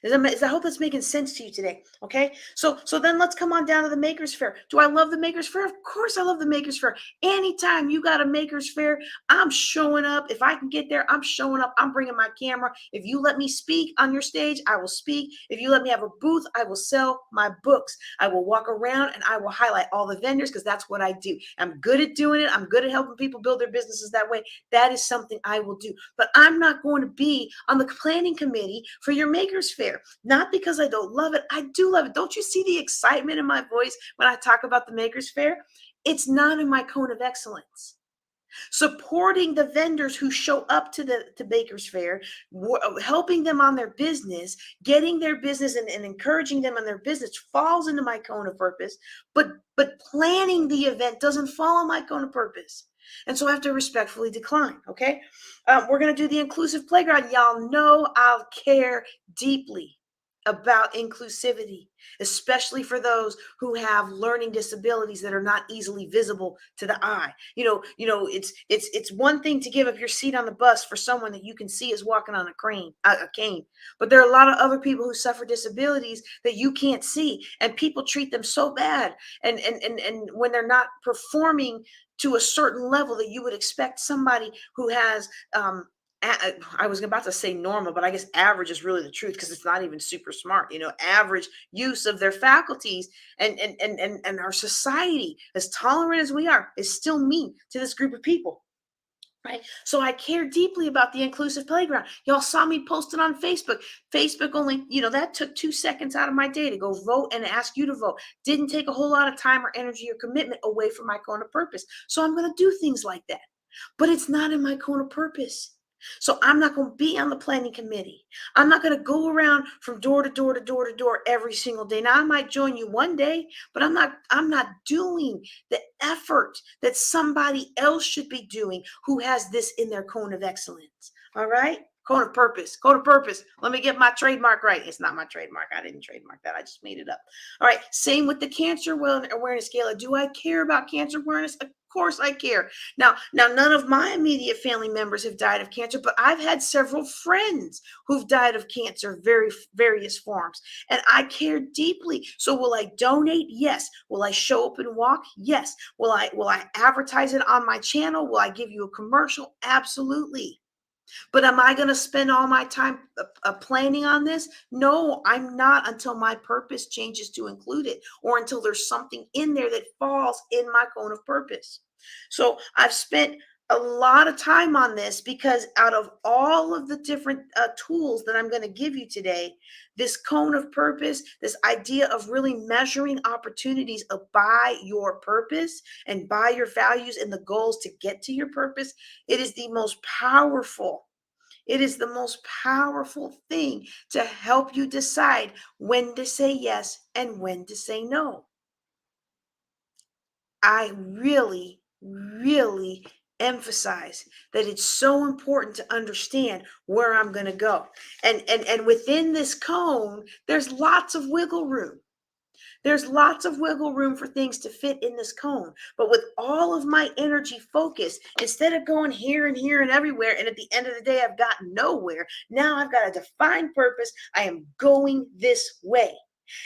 A: I hope that's making sense to you today. Okay. So then let's come on down to the Makers Fair. Do I love the Makers Fair? Of course I love the Makers Fair. Anytime you got a Makers Fair, I'm showing up. If I can get there, I'm showing up. I'm bringing my camera. If you let me speak on your stage, I will speak. If you let me have a booth, I will sell my books. I will walk around and I will highlight all the vendors because that's what I do. I'm good at doing it. I'm good at helping people build their businesses that way. That is something I will do. But I'm not going to be on the planning committee for your Makers Fair. Not because I don't love it. I do love it. Don't you see the excitement in my voice when I talk about the Makers Fair? It's not in my cone of excellence. Supporting the vendors who show up to the Makers Fair, helping them on their business, getting their business and encouraging them on their business falls into my cone of purpose. But planning the event doesn't fall on my cone of purpose. And so I have to respectfully decline. Okay. We're going to do the inclusive playground. Y'all know I'll care deeply about inclusivity, especially for those who have learning disabilities that are not easily visible to the eye. It's one thing to give up your seat on the bus for someone that you can see is walking on a cane, but there are a lot of other people who suffer disabilities that you can't see, and people treat them so bad, and when they're not performing to a certain level that you would expect somebody who has I was about to say normal, but I guess average is really the truth because it's not even super smart. Average use of their faculties and our society, as tolerant as we are, is still mean to this group of people. Right. So I care deeply about the inclusive playground. Y'all saw me posted on Facebook. Facebook only, that took 2 seconds out of my day to go vote and ask you to vote. Didn't take a whole lot of time or energy or commitment away from my cone of purpose. So I'm going to do things like that. But it's not in my cone of purpose. So I'm not going to be on the planning committee. I'm not going to go around from door to door to door to door every single day. Now I might join you one day, but I'm not doing the effort that somebody else should be doing who has this in their cone of excellence. All right? Cone of purpose. Cone of purpose. Let me get my trademark right. It's not my trademark. I didn't trademark that. I just made it up. All right. Same with the cancer awareness gala. Do I care about cancer awareness? Of course I care. Now, none of my immediate family members have died of cancer, but I've had several friends who've died of cancer, various forms, and I care deeply. So will I donate? Yes. Will I show up and walk? Yes. Will I advertise it on my channel? Will I give you a commercial? Absolutely. But am I going to spend all my time planning on this? No, I'm not, until my purpose changes to include it, or until there's something in there that falls in my cone of purpose. So I've spent a lot of time on this because out of all of the different tools that I'm going to give you today, this cone of purpose, this idea of really measuring opportunities by your purpose and by your values and the goals to get to your purpose, it is the most powerful. It is the most powerful thing to help you decide when to say yes and when to say no. I really, really emphasize that it's so important to understand where I'm going to go. And within this cone, there's lots of wiggle room. There's lots of wiggle room for things to fit in this cone. But with all of my energy focused, instead of going here and here and everywhere, and at the end of the day, I've gotten nowhere, now I've got a defined purpose. I am going this way.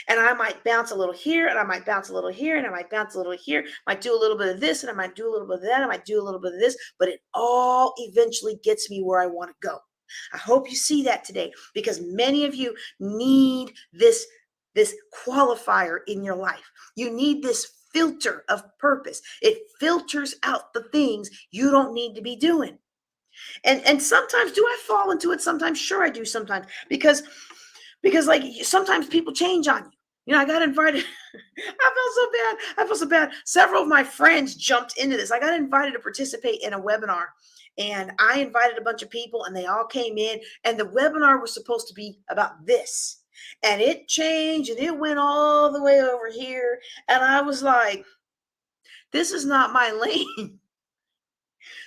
A: And I might bounce a little here, and I might bounce a little here, and I might bounce a little here. Might do a little bit of this, and I might do a little bit of that. I might do a little bit of this, but it all eventually gets me where I want to go. I hope you see that today, because many of you need this qualifier in your life. You need this filter of purpose. It filters out the things you don't need to be doing. And sometimes do I fall into it? Sometimes, sure I do sometimes, because like sometimes people change on you. I got invited. I felt so bad. I felt so bad. Several of my friends jumped into this. I got invited to participate in a webinar, and I invited a bunch of people, and they all came in, and the webinar was supposed to be about this. And it changed, and it went all the way over here. And I was like, this is not my lane.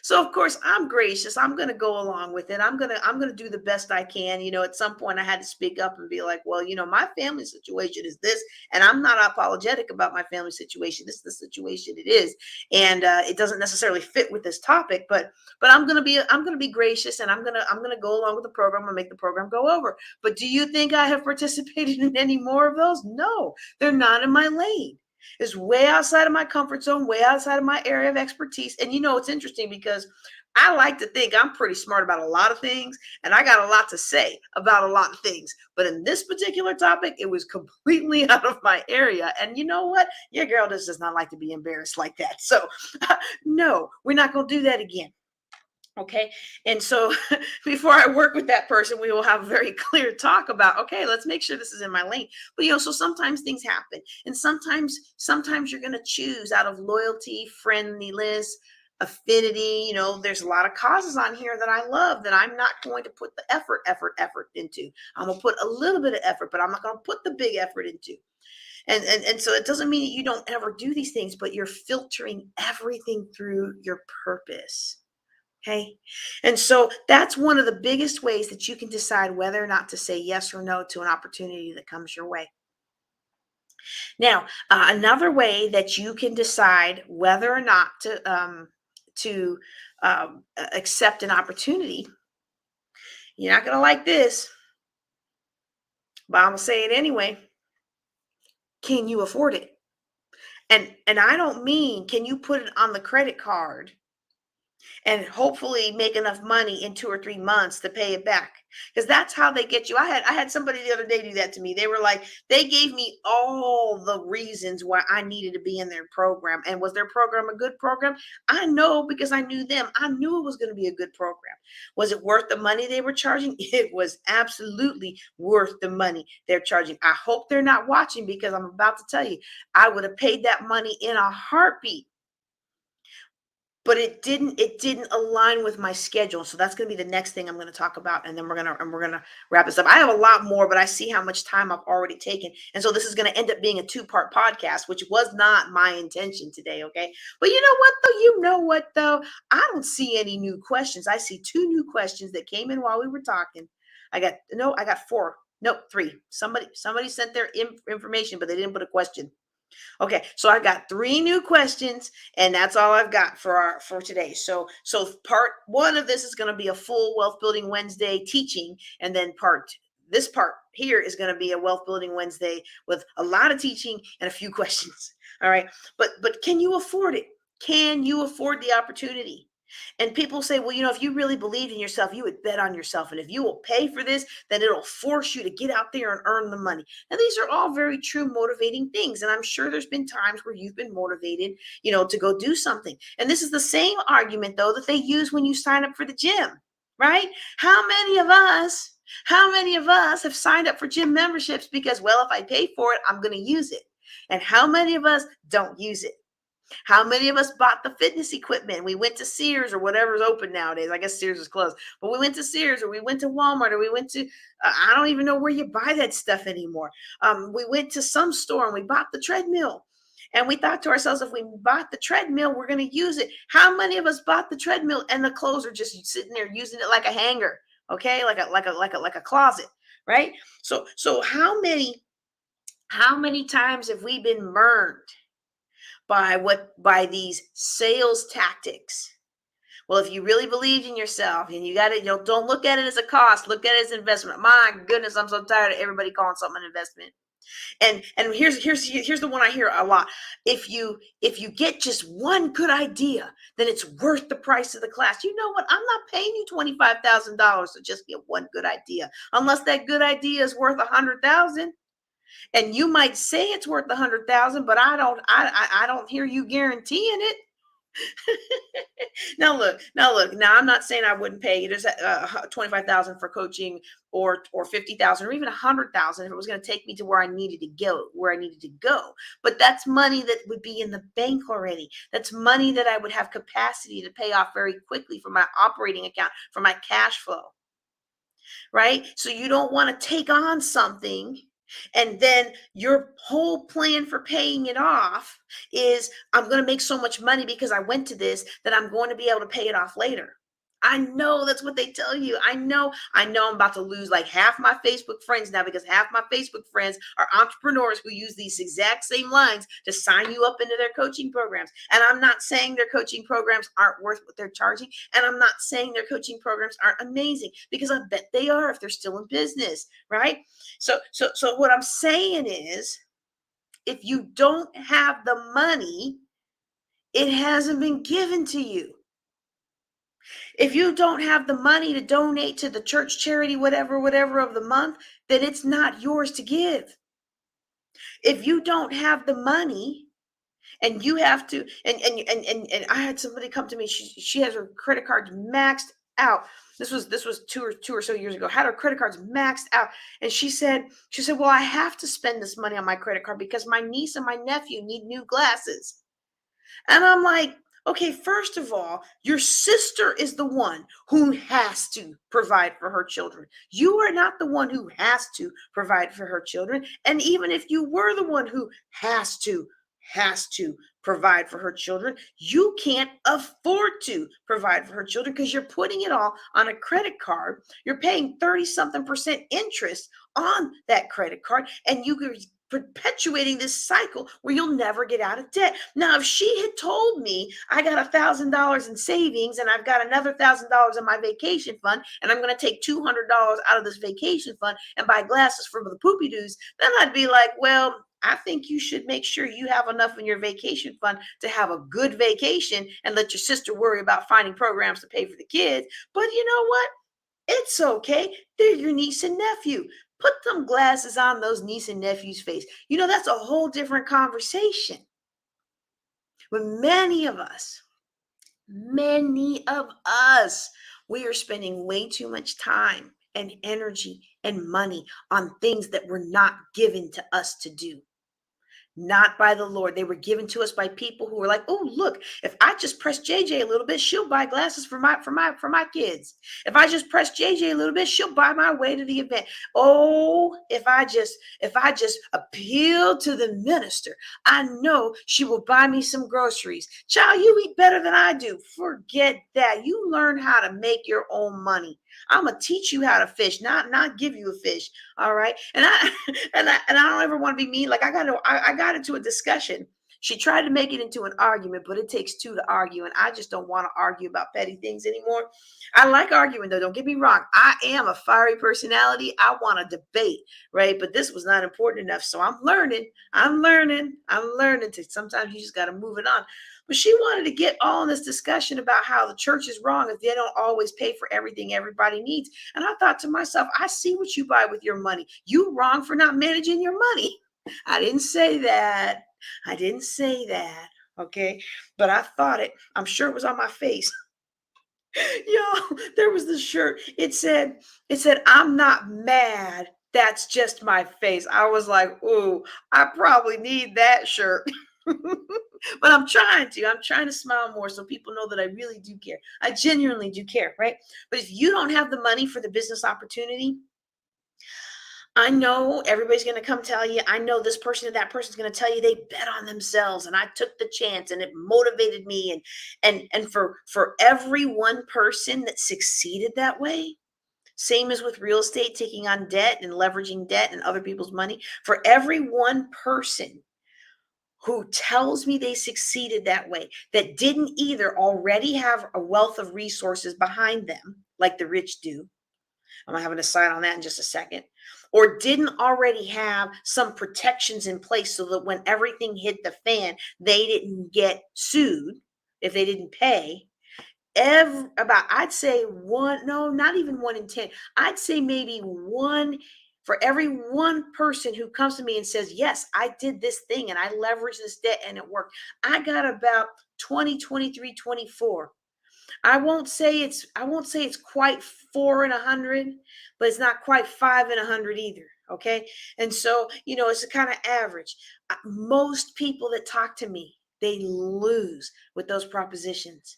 A: So of course I'm gracious. I'm going to go along with it. I'm going to do the best I can. At some point I had to speak up and be like, well, my family situation is this, and I'm not apologetic about my family situation. This is the situation it is, and it doesn't necessarily fit with this topic, but I'm going to be gracious, and I'm going to go along with the program and make the program go over. But do you think I have participated in any more of those? No, they're not in my lane. Is way outside of my comfort zone, way outside of my area of expertise. And it's interesting because I like to think I'm pretty smart about a lot of things, and I got a lot to say about a lot of things. But in this particular topic, it was completely out of my area. And you know what? Your girl just does not like to be embarrassed like that. So, no, we're not going to do that again. Okay. And so before I work with that person, we will have a very clear talk about, okay, let's make sure this is in my lane. But so sometimes things happen. And sometimes you're going to choose out of loyalty, friendliness, affinity. There's a lot of causes on here that I love that I'm not going to put the effort into. I'm gonna put a little bit of effort, but I'm not gonna put the big effort into. And so it doesn't mean that you don't ever do these things, but you're filtering everything through your purpose. Okay. And so that's one of the biggest ways that you can decide whether or not to say yes or no to an opportunity that comes your way. Now, another way that you can decide whether or not to accept an opportunity, you're not going to like this, but I'm going to say it anyway. Can you afford it? And I don't mean can you put it on the credit card and hopefully make enough money in 2 or 3 months to pay it back, because that's how they get you. I had somebody the other day do that to me. They were like, they gave me all the reasons why I needed to be in their program. And was their program a good program? I know, because I knew them. I knew it was going to be a good program. Was it worth the money they were charging? It was absolutely worth the money they're charging. I hope they're not watching, because I'm about to tell you, I would have paid that money in a heartbeat, but it didn't align with my schedule. So that's going to be the next thing I'm going to talk about, and then we're going to wrap this up. I have a lot more, but I see how much time I've already taken, and so this is going to end up being a 2-part podcast, which was not my intention today. Okay, but you know what though, I don't see any new questions. I see 2 new questions that came in while we were talking. I got 4. Nope, 3. Somebody sent their information, but they didn't put a question. Okay, so I got 3 new questions, and that's all I've got for today. So part 1 of this is going to be a full Wealth Building Wednesday teaching, and then this part here is going to be a Wealth Building Wednesday with a lot of teaching and a few questions. All right, but can you afford it? Can you afford the opportunity? And people say, well, if you really believed in yourself, you would bet on yourself. And if you will pay for this, then it'll force you to get out there and earn the money. Now, these are all very true motivating things. And I'm sure there's been times where you've been motivated, to go do something. And this is the same argument, though, that they use when you sign up for the gym, right? How many of us have signed up for gym memberships because, well, if I pay for it, I'm going to use it? And how many of us don't use it? How many of us bought the fitness equipment? We went to Sears or whatever's open nowadays. I guess Sears is closed, but we went to Sears, or we went to Walmart, or we went to, I don't even know where you buy that stuff anymore. We went to some store and we bought the treadmill. And we thought to ourselves, if we bought the treadmill, we're going to use it. How many of us bought the treadmill and the clothes are just sitting there using it like a hanger? Okay. Like a closet. Right. So how many times have we been burned by these sales tactics? Well, if you really believed in yourself, and you got to, don't look at it as a cost, look at it as an investment. My goodness, I'm so tired of everybody calling something an investment. And here's the one I hear a lot. If you get just one good idea, then it's worth the price of the class. You know what? I'm not paying you $25,000 to just get one good idea, unless that good idea is worth 100,000. And you might say it's worth 100,000, but I don't hear you guaranteeing it. Now I'm not saying I wouldn't pay you just 25,000 for coaching, or 50,000, or even 100,000 if it was going to take me to where I needed to go. But that's money that would be in the bank already. That's money that I would have capacity to pay off very quickly from my operating account, from my cash flow. Right? So you don't want to take on something and then your whole plan for paying it off is, I'm going to make so much money because I went to this that I'm going to be able to pay it off later. I know that's what they tell you. I know I'm about to lose like half my Facebook friends now, because half my Facebook friends are entrepreneurs who use these exact same lines to sign you up into their coaching programs. And I'm not saying their coaching programs aren't worth what they're charging. And I'm not saying their coaching programs aren't amazing, because I bet they are if they're still in business, right? So what I'm saying is, if you don't have the money, it hasn't been given to you. If you don't have the money to donate to the church charity, whatever of the month, then it's not yours to give. If you don't have the money and you have to, and I had somebody come to me, she has her credit cards maxed out. This was two or so years ago, had her credit cards maxed out. And she said, well, I have to spend this money on my credit card because my niece and my nephew need new glasses. And I'm like, okay, first of all, your sister is the one who has to provide for her children. You are not the one who has to provide for her children. And even if you were the one who has to provide for her children, you can't afford to provide for her children, because you're putting it all on a credit card. You're paying 30-something% interest on that credit card, and you could perpetuating this cycle where you'll never get out of debt. Now, if she had told me I got $1,000 in savings and I've got another $1,000 in my vacation fund, and I'm going to take $200 out of this vacation fund and buy glasses for the poopy doos, then I'd be like, well, I think you should make sure you have enough in your vacation fund to have a good vacation, and let your sister worry about finding programs to pay for the kids. But you know what? It's okay. They're your niece and nephew. Put them glasses on those niece and nephew's face. That's a whole different conversation. But many of us, we are spending way too much time and energy and money on things that were not given to us to do. Not by the Lord. They were given to us by people who were like, "Oh, look, if I just press JJ a little bit, she'll buy glasses for my kids. If I just press JJ a little bit, she'll buy my way to the event. Oh, if I just appeal to the minister, I know she will buy me some groceries. Child, you eat better than I do. Forget that. You learn how to make your own money. I'm gonna teach you how to fish, not give you a fish. All right." And I and I don't ever want to be mean. Like, I got into a discussion. She tried to make it into an argument, but it takes two to argue, and I just don't want to argue about petty things anymore. I like arguing, though. Don't get me wrong. I am a fiery personality. I want to debate, right? But this was not important enough, so I'm learning. To sometimes you just got to move it on. But she wanted to get all in this discussion about how the church is wrong if they don't always pay for everything everybody needs. And I thought to myself, I see what you buy with your money. You wrong for not managing your money. I didn't say that. Okay. But I thought it. I'm sure it was on my face. Yo, there was this shirt. It said, I'm not mad. That's just my face. I was like, ooh, I probably need that shirt. But I'm trying to smile more so people know that I really do care. I genuinely do care, right? But if you don't have the money for the business opportunity, I know everybody's going to come tell you. I know this person and that person's going to tell you they bet on themselves, and I took the chance, and it motivated me. And for every one person that succeeded that way, same as with real estate, taking on debt and leveraging debt and other people's money. For every one person who tells me they succeeded that way, that didn't either already have a wealth of resources behind them, like the rich do, I'm having to sign on that in just a second. Or didn't already have some protections in place so that when everything hit the fan, they didn't get sued if they didn't pay. About, I'd say one, no, not even 1 in 10. I'd say maybe one for every one person who comes to me and says, yes, I did this thing and I leveraged this debt and it worked. I got about 20, 23, 24. I won't say it's quite 4 in 100, but it's not quite 5 in 100 either. Okay. And so, it's a kind of average. Most people that talk to me, they lose with those propositions.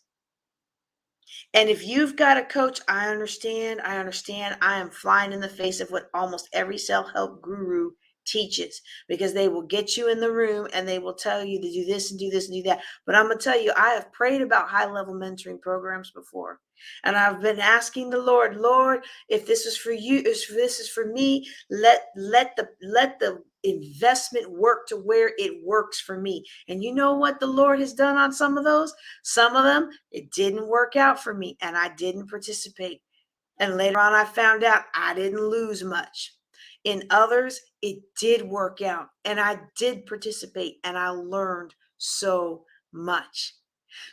A: And if you've got a coach, I understand. I understand. I am flying in the face of what almost every self help guru teaches, because they will get you in the room and they will tell you to do this and do this and do that. But I'm going to tell you, I have prayed about high level mentoring programs before. And I've been asking the Lord, Lord, if this is for you, if this is for me, let the investment work to where it works for me. And you know what the Lord has done on some of those? Some of them, it didn't work out for me and I didn't participate. And later on, I found out I didn't lose much. In others, it did work out and I did participate and I learned so much.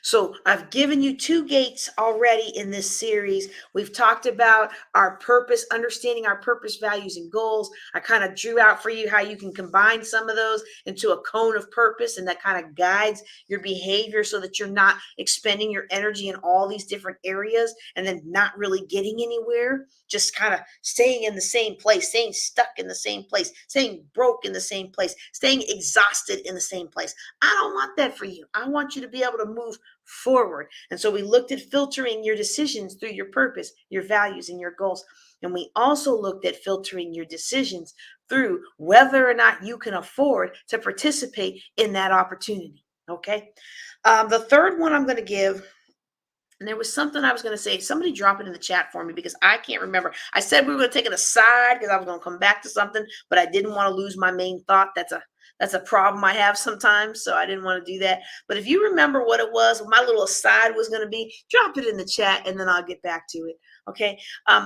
A: So I've given you two gates already in this series. We've talked about our purpose, understanding our purpose, values, and goals. I kind of drew out for you how you can combine some of those into a cone of purpose, and that kind of guides your behavior so that you're not expending your energy in all these different areas and then not really getting anywhere, just kind of staying in the same place, staying stuck in the same place, staying broke in the same place, staying exhausted in the same place. I don't want that for you. I want you to be able to move forward. And so we looked at filtering your decisions through your purpose, your values, and your goals. And we also looked at filtering your decisions through whether or not you can afford to participate in that opportunity. Okay. The third one I'm going to give, and there was something I was going to say. Somebody drop it in the chat for me because I can't remember. I said we were going to take it aside because I was going to come back to something, but I didn't want to lose my main thought. That's a problem I have sometimes, so I didn't want to do that. But if you remember what it was, what my little aside was going to be, drop it in the chat, and then I'll get back to it. Okay.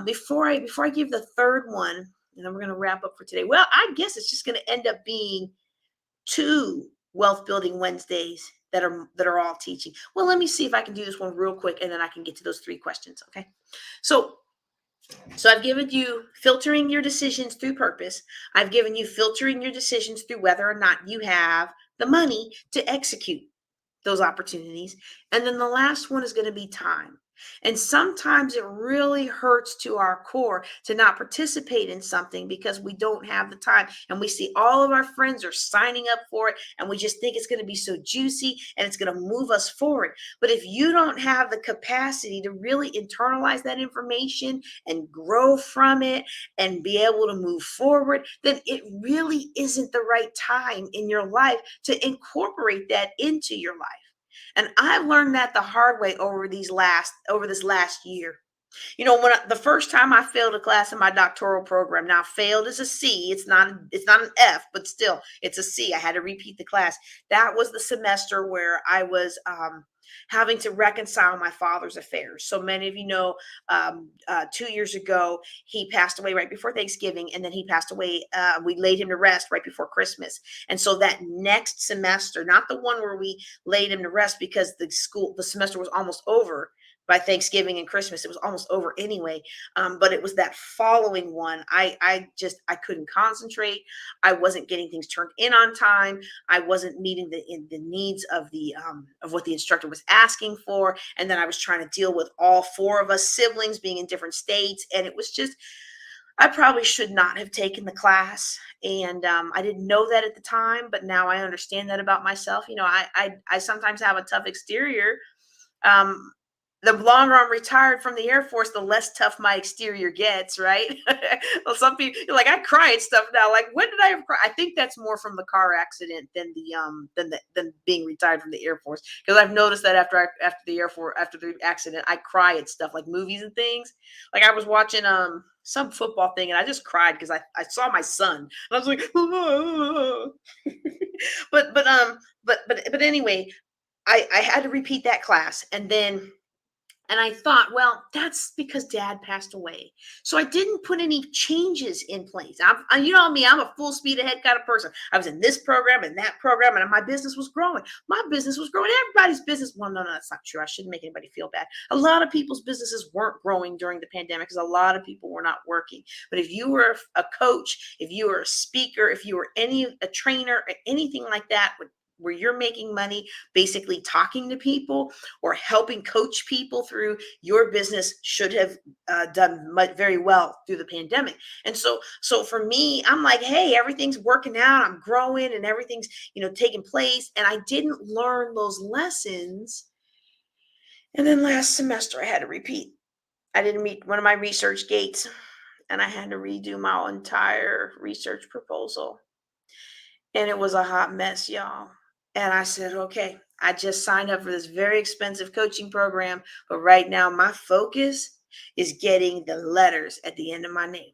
A: Before I give the third one, and then we're going to wrap up for today. Well, I guess it's just going to end up being two wealth building Wednesdays that are all teaching. Well, let me see if I can do this one real quick and then I can get to those three questions. Okay. So I've given you filtering your decisions through purpose. I've given you filtering your decisions through whether or not you have the money to execute those opportunities. And then the last one is going to be time. And sometimes it really hurts to our core to not participate in something because we don't have the time. And we see all of our friends are signing up for it. And we just think it's going to be so juicy and it's going to move us forward. But if you don't have the capacity to really internalize that information and grow from it and be able to move forward, then it really isn't the right time in your life to incorporate that into your life. And I've learned that the hard way over this last year. The first time I failed a class in my doctoral program, now failed is a C. It's not an F, but still it's a C. I had to repeat the class. That was the semester where I was having to reconcile my father's affairs. So many of you know, 2 years ago, he passed away right before Thanksgiving, and then he passed away. We laid him to rest right before Christmas. And so that next semester, not the one where we laid him to rest because the semester was almost over by Thanksgiving and Christmas. It was almost over anyway. But it was that following one. I couldn't concentrate. I wasn't getting things turned in on time. I wasn't meeting the needs of what the instructor was asking for. And then I was trying to deal with all four of us siblings being in different states. And it was just, I probably should not have taken the class. And I didn't know that at the time, but now I understand that about myself. I sometimes have a tough exterior. um, the longer I'm retired from the Air Force, the less tough my exterior gets, right? Well, some people like I cry at stuff now. Like, when did I ever cry? I think that's more from the car accident than being retired from the Air Force. Because I've noticed that after the accident, I cry at stuff like movies and things. Like I was watching some football thing and I just cried because I saw my son and I was like, but anyway, I had to repeat that class, and then And I thought, well, that's because dad passed away. So I didn't put any changes in place. You know me, I'm a full speed ahead kind of person. I was in this program and that program, and my business was growing. My business was growing. Everybody's business. Well, no, that's not true. I shouldn't make anybody feel bad. A lot of people's businesses weren't growing during the pandemic because a lot of people were not working. But if you were a coach, if you were a speaker, if you were a trainer, or anything like that, where you're making money basically talking to people or helping coach people through, your business should have done very well through the pandemic. And so for me, I'm like, hey, everything's working out, I'm growing, and everything's taking place, and I didn't learn those lessons. And then last semester I had to repeat. I didn't meet one of my research gates, and I had to redo my entire research proposal, and it was a hot mess, y'all. And I said, okay, I just signed up for this very expensive coaching program, but right now my focus is getting the letters at the end of my name.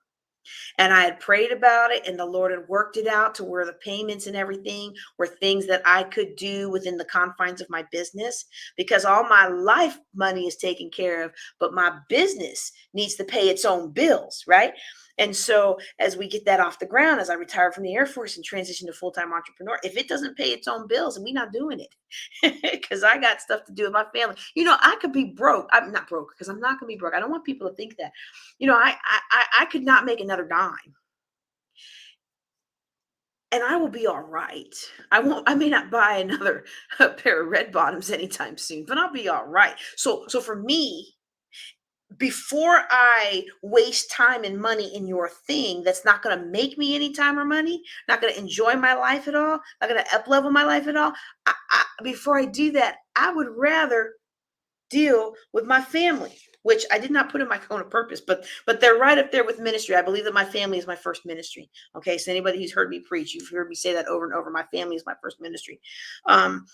A: And I had prayed about it, and the Lord had worked it out to where the payments and everything were things that I could do within the confines of my business, because all my life money is taken care of, but my business needs to pay its own bills, right? And so as we get that off the ground, as I retire from the Air Force and transition to full-time entrepreneur, if it doesn't pay its own bills, and we're not doing it, because I got stuff to do with my family. I could be broke. I'm not broke because I'm not going to be broke. I don't want people to think that. I could not make another dime, and I will be all right. I may not buy another pair of red bottoms anytime soon, but I'll be all right. So for me, before I waste time and money in your thing that's not going to make me any time or money, not going to enjoy my life at all, not going to up level my life at all, before I do that, I would rather deal with my family, which I did not put in my cone of purpose, but they're right up there with ministry. I believe that my family is my first ministry. Okay, so anybody who's heard me preach, you've heard me say that over and over. My family is my first ministry. Um,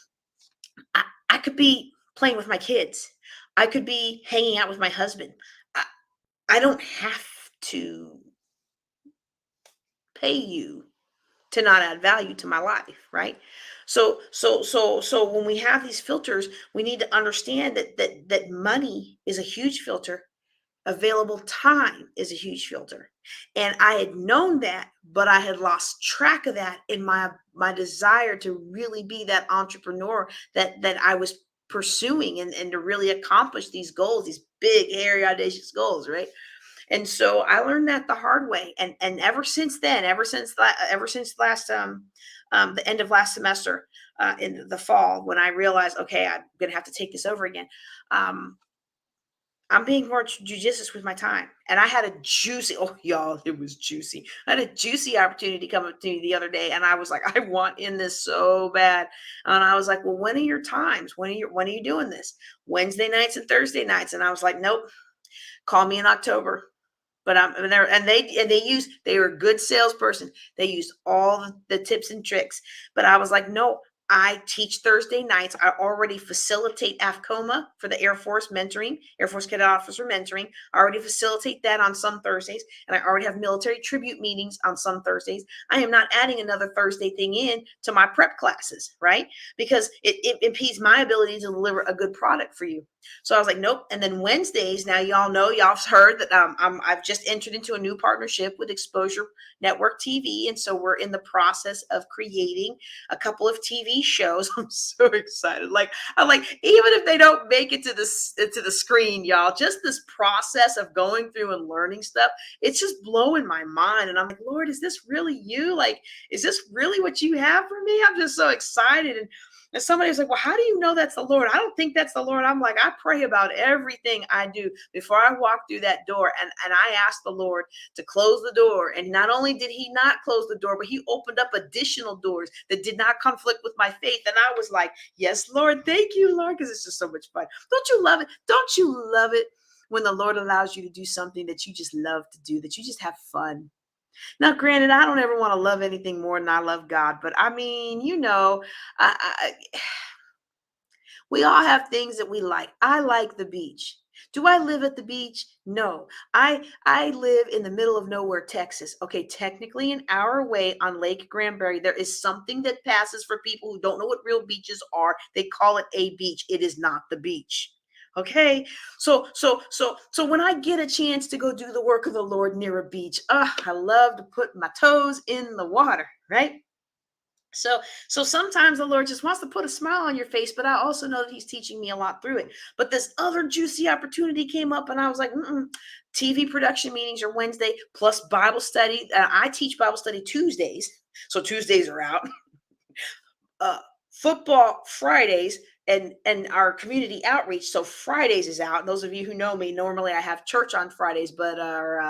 A: I could be playing with my kids. I could be hanging out with my husband. I, I don't have to pay you to not add value to my life, right? So when we have these filters, we need to understand that money is a huge filter. Available time is a huge filter. And I had known that, but I had lost track of that in my desire to really be that entrepreneur that I was pursuing, and to really accomplish these goals, these big, hairy, audacious goals, right? And so I learned that the hard way. And ever since then, ever since last the end of last semester, in the fall, when I realized, okay, I'm gonna have to take this over again. I'm being more judicious with my time. And I had a juicy, oh, y'all, it was juicy. I had a juicy opportunity come up to me the other day. And I was like, I want in this so bad. And I was like, well, when are your times? When are you doing this? Wednesday nights and Thursday nights. And I was like, nope, call me in October. But I'm and they're and they were a good salesperson. They used all the tips and tricks. But I was like, no, I teach Thursday nights. I already facilitate AFCOMA for the Air Force mentoring, Air Force Cadet Officer mentoring. I already facilitate that on some Thursdays, and I already have military tribute meetings on some Thursdays. I am not adding another Thursday thing in to my prep classes, right? Because it impedes my ability to deliver a good product for you. So I was like, nope. And then Wednesdays, now y'all know, y'all have heard that I've just entered into a new partnership with Exposure Network TV, and so we're in the process of creating a couple of TV shows. I'm so excited. Like I'm like, even if they don't make it to the screen, y'all, just this process of going through and learning stuff, it's just blowing my mind. And I'm like, Lord, is this really you? Like, is this really what you have for me? I'm just so excited. And somebody was like, well, how do you know that's the Lord? I don't think that's the Lord. I'm like, I pray about everything I do before I walk through that door. And I asked the Lord to close the door. And not only did he not close the door, but he opened up additional doors that did not conflict with my faith. And I was like, yes, Lord, thank you, Lord, because it's just so much fun. Don't you love it? Don't you love it when the Lord allows you to do something that you just love to do, that you just have fun? Now, granted, I don't ever want to love anything more than I love God, but I mean, we all have things that we like. I like the beach. Do I live at the beach? No. I live in the middle of nowhere, Texas. Okay, technically an hour away on Lake Granbury, there is something that passes for people who don't know what real beaches are. They call it a beach. It is not the beach. Okay. So when I get a chance to go do the work of the Lord near a beach, I love to put my toes in the water, right? So so sometimes the Lord just wants to put a smile on your face, but I also know that He's teaching me a lot through it. But this other juicy opportunity came up, and I was like, mm-mm. TV production meetings are Wednesday plus Bible study. I teach Bible study Tuesdays, so Tuesdays are out. uh, Football Fridays and our community outreach. So Fridays is out. And those of you who know me, normally I have church on Fridays, but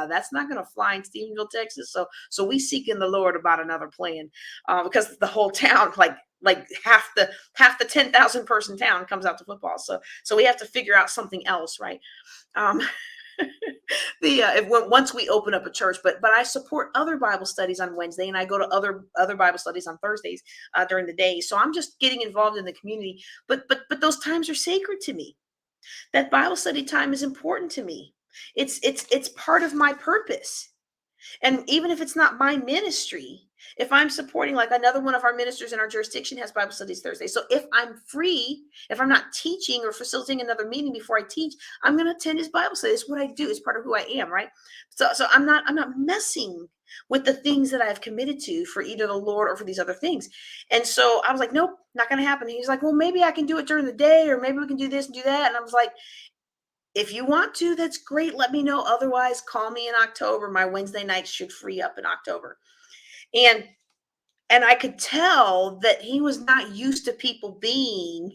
A: that's not going to fly in Stephenville, Texas. So we seek in the Lord about another plan because the whole town, like half the 10,000 person town comes out to football. So we have to figure out something else, right? Um, once we open up a church, but I support other Bible studies on Wednesday, and I go to other Bible studies on Thursdays during the day. So I'm just getting involved in the community. But those times are sacred to me. That Bible study time is important to me. It's part of my purpose. And even if it's not my ministry, if I'm supporting, like, another one of our ministers in our jurisdiction has Bible studies Thursday. So if I'm free, if I'm not teaching or facilitating another meeting before I teach, I'm going to attend his Bible study. It's what I do. It's part of who I am, right? So I'm not messing with the things that I've committed to for either the Lord or for these other things. And so I was like, nope, not going to happen. He's like, well, maybe I can do it during the day, or maybe we can do this and do that. And I was like, if you want to, that's great. Let me know. Otherwise, call me in October. My Wednesday nights should free up in October. And and I could tell that he was not used to people being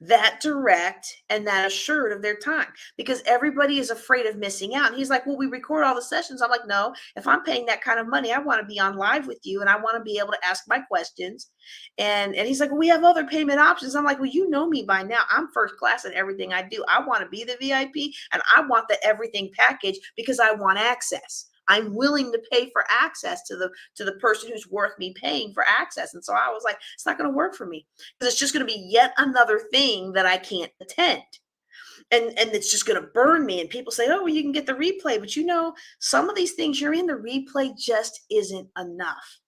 A: that direct and that assured of their time, because everybody is afraid of missing out. And he's like, well, we record all the sessions. I'm like, no, if I'm paying that kind of money, I want to be on live with you and I want to be able to ask my questions. And he's like, well, we have other payment options. I'm like, well, you know me by now. I'm first class in everything I do. I want to be the VIP and I want the everything package because I want access. I'm willing to pay for access to the person who's worth me paying for access. And so I was like, it's not going to work for me, because it's just going to be yet another thing that I can't attend. And it's just going to burn me. And people say, oh, well, you can get the replay. But some of these things you're in, the replay just isn't enough.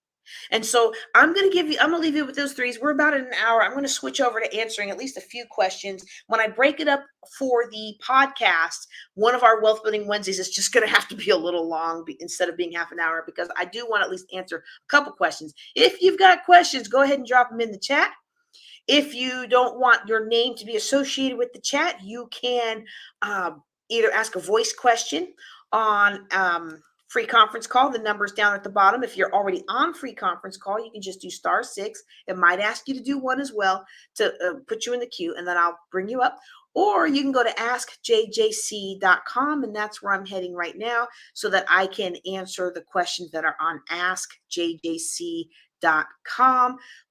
A: And so I'm going to leave you with those threes. We're about at an hour. I'm going to switch over to answering at least a few questions. When I break it up for the podcast, one of our Wealth Building Wednesdays is just going to have to be a little long instead of being half an hour, because I do want to at least answer a couple questions. If you've got questions, go ahead and drop them in the chat. If you don't want your name to be associated with the chat, you can either ask a voice question on free conference call. The number's down at the bottom. If you're already on free conference call, you can just do *6. It might ask you to do one as well to put you in the queue, and then I'll bring you up. Or you can go to askjjc.com, and that's where I'm heading right now, so that I can answer the questions that are on askjjc.com.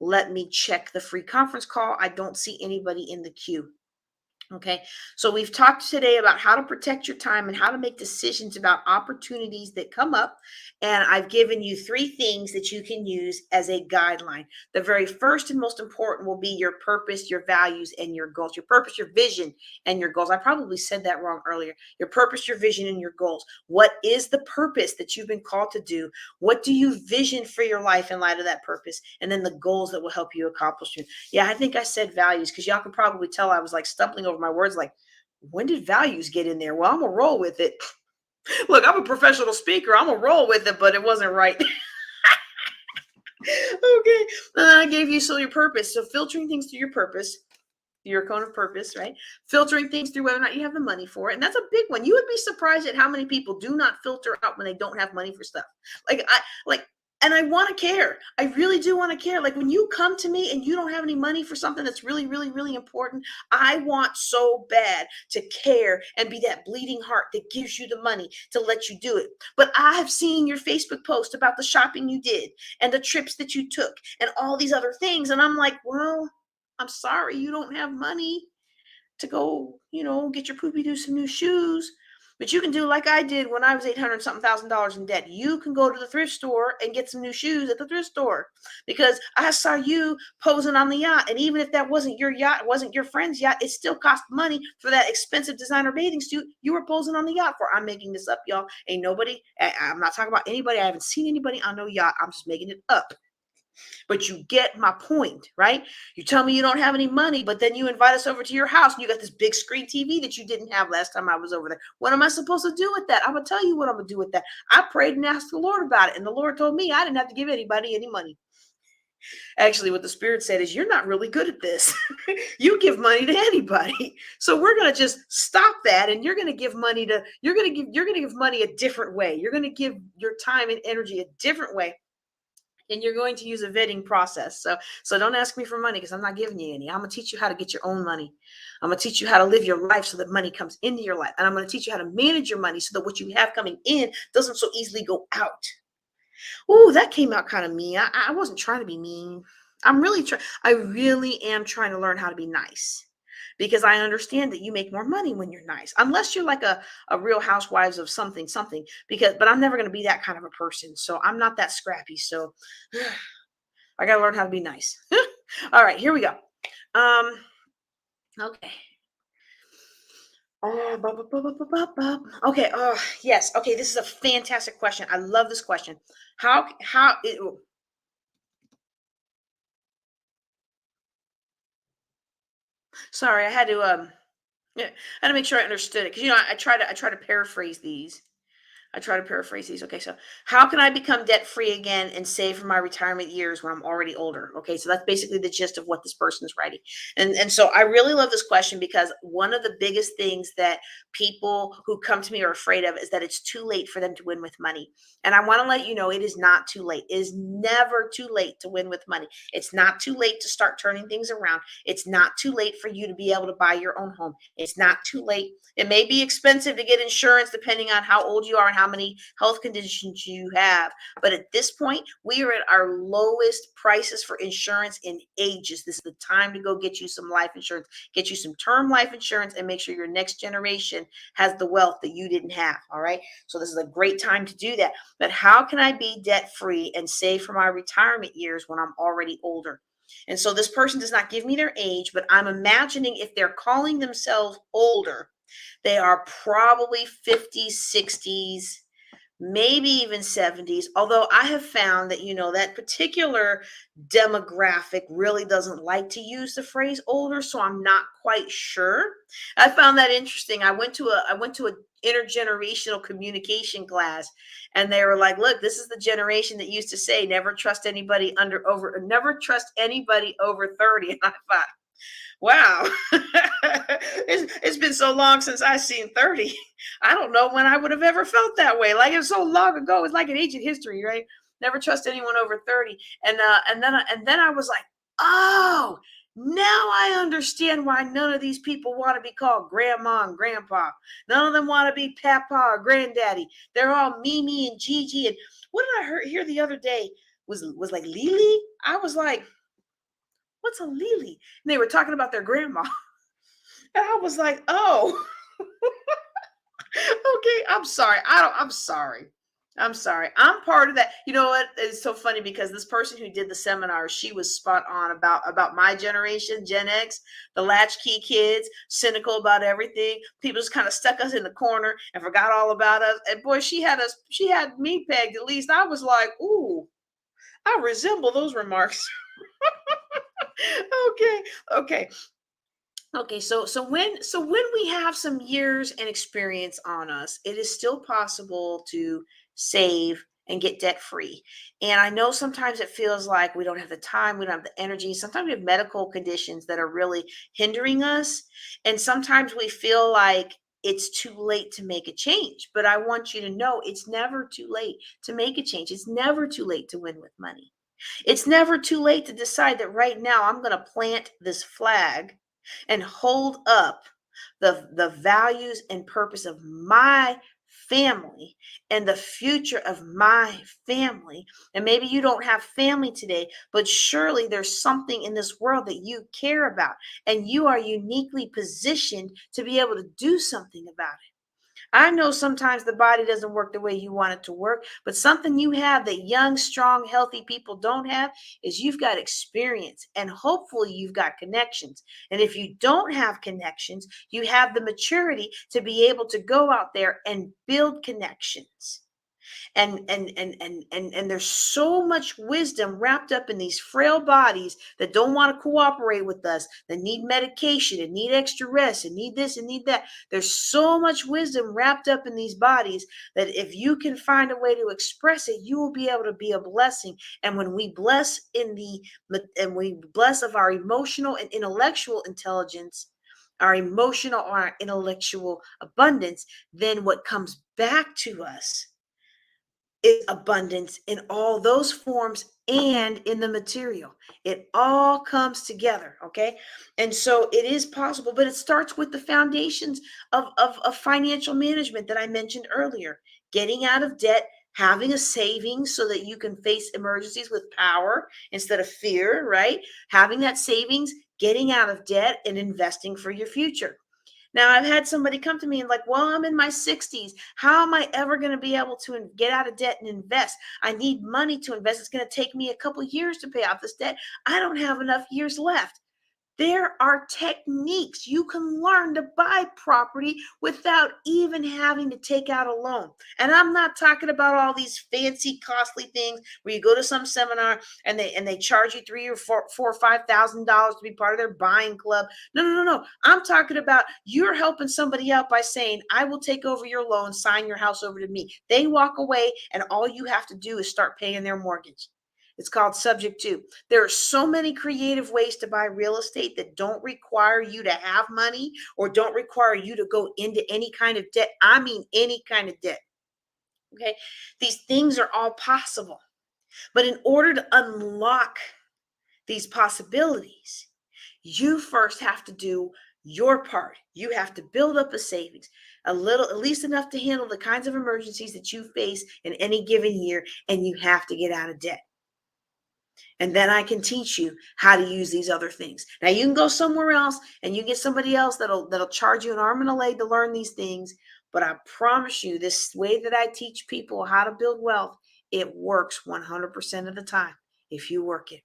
A: Let me check the free conference call. I don't see anybody in the queue. Okay, so we've talked today about how to protect your time and how to make decisions about opportunities that come up. And I've given you 3 things that you can use as a guideline. The very first and most important will be your purpose, your values, and your goals. Your purpose, your vision, and your goals. I probably said that wrong earlier. Your purpose, your vision, and your goals. What is the purpose that you've been called to do? What do you vision for your life in light of that purpose? And then the goals that will help you accomplish it. Yeah, I think I said values, because y'all can probably tell I was like stumbling over my words, like, when did values get in there? Well, I'm gonna roll with it. Look, I'm a professional speaker. I'm gonna roll with it, but it wasn't right. Okay. I gave you your purpose. So filtering things through your purpose, your cone of purpose, right? Filtering things through whether or not you have the money for it. And that's a big one. You would be surprised at how many people do not filter out when they don't have money for stuff. And I want to care. I really do want to care. Like, when you come to me and you don't have any money for something that's really, really, really important, I want so bad to care and be that bleeding heart that gives you the money to let you do it. But I have seen your Facebook post about the shopping you did and the trips that you took and all these other things. And I'm like, well, I'm sorry you don't have money to go, get your poopy do some new shoes. But you can do like I did when I was 800 something $1,000 in debt. You can go to the thrift store and get some new shoes at the thrift store, because I saw you posing on the yacht. And even if that wasn't your yacht, wasn't your friend's yacht, it still cost money for that expensive designer bathing suit you were posing on the yacht for. I'm making this up, y'all. Ain't nobody, I'm not talking about anybody. I haven't seen anybody on no yacht. I'm just making it up. But you get my point, right? You tell me you don't have any money, but then you invite us over to your house and you got this big screen TV that you didn't have last time I was over there. What am I supposed to do with that? I'm going to tell you what I'm going to do with that. I prayed and asked the Lord about it, and the Lord told me I didn't have to give anybody any money. Actually, what the Spirit said is, you're not really good at this. You give money to anybody. So we're going to just stop that, and you're going to give money to, you're going to give money a different way. You're going to give your time and energy a different way, and you're going to use a vetting process. So don't ask me for money, because I'm not giving you any. I'm going to teach you how to get your own money. I'm going to teach you how to live your life so that money comes into your life. And I'm going to teach you how to manage your money so that what you have coming in doesn't so easily go out. Oh, that came out kind of mean. I wasn't trying to be mean. I'm really trying. I really am trying to learn how to be nice, because I understand that you make more money when you're nice, unless you're like a real housewives of something, something, because, but I'm never going to be that kind of a person. So I'm not that scrappy. So I got to learn how to be nice. All right, here we go. Okay. Okay. Oh, yes. Okay. This is a fantastic question. I love this question. How it, sorry, I had to yeah, I had to make sure I understood it, because I try to paraphrase these. I try to paraphrase these. Okay, so how can I become debt free again and save for my retirement years when I'm already older? Okay, so that's basically the gist of what this person is writing. And so I really love this question, because one of the biggest things that people who come to me are afraid of is that it's too late for them to win with money. And I want to let you know, it is not too late. It is never too late to win with money. It's not too late to start turning things around. It's not too late for you to be able to buy your own home. It's not too late. It may be expensive to get insurance depending on how old you are and how many health conditions you have. But at this point, we are at our lowest prices for insurance in ages. This is the time to go get you some life insurance, get you some term life insurance, and make sure your next generation has the wealth that you didn't have. All right. So this is a great time to do that. But how can I be debt free and save for my retirement years when I'm already older? And so this person does not give me their age, but I'm imagining if they're calling themselves older, they are probably 50s, 60s, maybe even 70s. Although I have found that, that particular demographic really doesn't like to use the phrase older, so I'm not quite sure. I found that interesting. I went to a intergenerational communication class, and they were like, look, this is the generation that used to say never trust anybody over 30. And I thought, wow, it's been so long since I seen 30. I don't know when I would have ever felt that way. Like, it's so long ago. It's like an ancient history, right? Never trust anyone over 30. And then I was like, oh, now I understand why none of these people want to be called grandma and grandpa. None of them want to be papa or granddaddy. They're all Mimi and Gigi. And what did hear the other day was like Lily? I was like, what's a Lily? And they were talking about their grandma. And I was like, oh, okay. I'm sorry. I'm sorry. I'm sorry. I'm part of that. You know what? It's so funny, because this person who did the seminar, she was spot on about my generation, Gen X, the latchkey kids, cynical about everything. People just kind of stuck us in the corner and forgot all about us. And boy, she had me pegged. At least I was like, ooh, I resemble those remarks. Okay. Okay. Okay, so when we have some years and experience on us, it is still possible to save and get debt free. And I know sometimes it feels like we don't have the time, we don't have the energy. Sometimes we have medical conditions that are really hindering us, and sometimes we feel like it's too late to make a change. But I want you to know, it's never too late to make a change. It's never too late to win with money. It's never too late to decide that right now I'm going to plant this flag and hold up the values and purpose of my family and the future of my family. And maybe you don't have family today, but surely there's something in this world that you care about, and you are uniquely positioned to be able to do something about it. I know sometimes the body doesn't work the way you want it to work, but something you have that young, strong, healthy people don't have is you've got experience, and hopefully you've got connections. And if you don't have connections, you have the maturity to be able to go out there and build connections. And there's so much wisdom wrapped up in these frail bodies that don't want to cooperate with us, that need medication and need extra rest and need this and need that. There's so much wisdom wrapped up in these bodies that if you can find a way to express it, you will be able to be a blessing. And when we bless and we bless of our emotional and intellectual intelligence, our emotional or our intellectual abundance, then what comes back to us is abundance in all those forms and in the material. It all comes together, okay? And so it is possible, but it starts with the foundations of financial management that I mentioned earlier. Getting out of debt, having a savings so that you can face emergencies with power instead of fear, right? Having that savings, getting out of debt, and investing for your future. Now, I've had somebody come to me and like, well, I'm in my 60s. How am I ever going to be able to get out of debt and invest? I need money to invest. It's going to take me a couple years to pay off this debt. I don't have enough years left. There are techniques you can learn to buy property without even having to take out a loan. And I'm not talking about all these fancy, costly things where you go to some seminar and they charge you $3 or $5,000 to be part of their buying club. No, no, no, no. I'm talking about you're helping somebody out by saying, I will take over your loan, sign your house over to me. They walk away, and all you have to do is start paying their mortgage. It's called subject to. There are so many creative ways to buy real estate that don't require you to have money or don't require you to go into any kind of debt. I mean, any kind of debt. Okay. These things are all possible. But in order to unlock these possibilities, you first have to do your part. You have to build up a savings, a little, at least enough to handle the kinds of emergencies that you face in any given year, and you have to get out of debt. And then I can teach you how to use these other things. Now you can go somewhere else and you get somebody else that'll charge you an arm and a leg to learn these things. But I promise you, this way that I teach people how to build wealth, it works 100% of the time if you work it.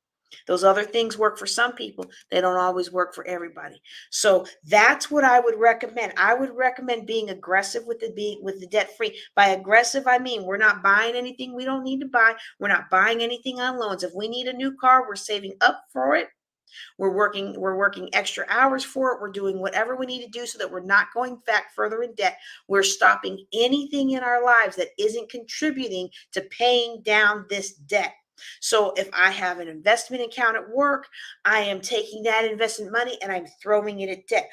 A: Those other things work for some people. They don't always work for everybody. So that's what I would recommend. I would recommend being aggressive with the debt free. By aggressive, I mean we're not buying anything we don't need to buy. We're not buying anything on loans. If we need a new car, we're saving up for it. We're working extra hours for it. We're doing whatever we need to do so that we're not going back further in debt. We're stopping anything in our lives that isn't contributing to paying down this debt. So if I have an investment account at work, I am taking that investment money and I'm throwing it at debt.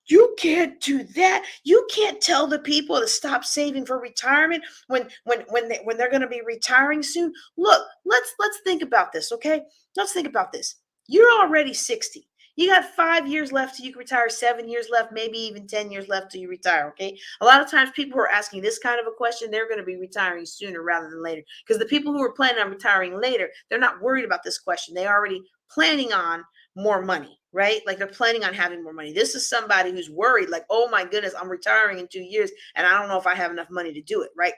A: You can't do that. You can't tell the people to stop saving for retirement when they're going to be retiring soon. Look, let's think about this, okay? Let's think about this. You're already 60. You got 5 years left till you can retire, 7 years left, maybe even 10 years left till you retire. Okay. A lot of times people who are asking this kind of a question, they're going to be retiring sooner rather than later. Because the people who are planning on retiring later, they're not worried about this question. They already planning on more money, right? Like they're planning on having more money. This is somebody who's worried, like, oh my goodness, I'm retiring in 2 years and I don't know if I have enough money to do it, right?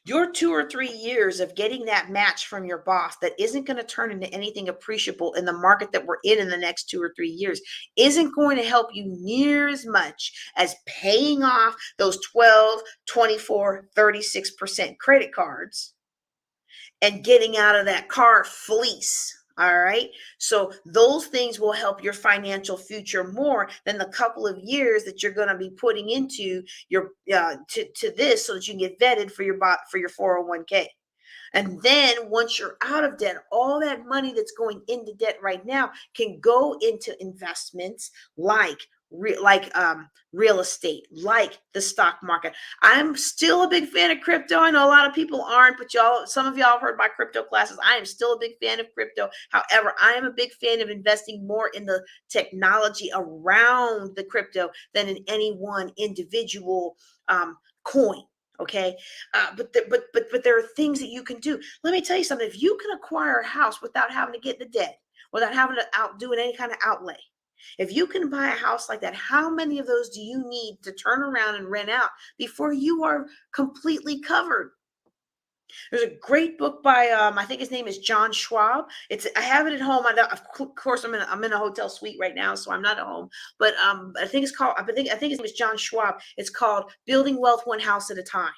A: Your 2 or 3 years of getting that match from your boss that isn't going to turn into anything appreciable in the market that we're in the next 2 or 3 years isn't going to help you near as much as paying off those 12, 24, 36% credit cards and getting out of that car fleece. All right. So those things will help your financial future more than the couple of years that you're going to be putting into your to this so that you can get vetted for your 401k. And then once you're out of debt, all that money that's going into debt right now can go into investments like real estate, like the stock market. I'm still a big fan of crypto. I know a lot of people aren't, but some of y'all have heard my crypto classes. I am still a big fan of crypto. However, I am a big fan of investing more in the technology around the crypto than in any one individual coin. Okay. But there are things that you can do. Let me tell you something. If you can acquire a house without having to get the debt, without having to do any kind of outlay, if you can buy a house like that, how many of those do you need to turn around and rent out before you are completely covered? There's a great book by I think his name is John Schwab. I have it at home. Of course I'm in a hotel suite right now, so I'm not at home. But I think it's called I think his name is John Schwab. It's called Building Wealth One House at a Time.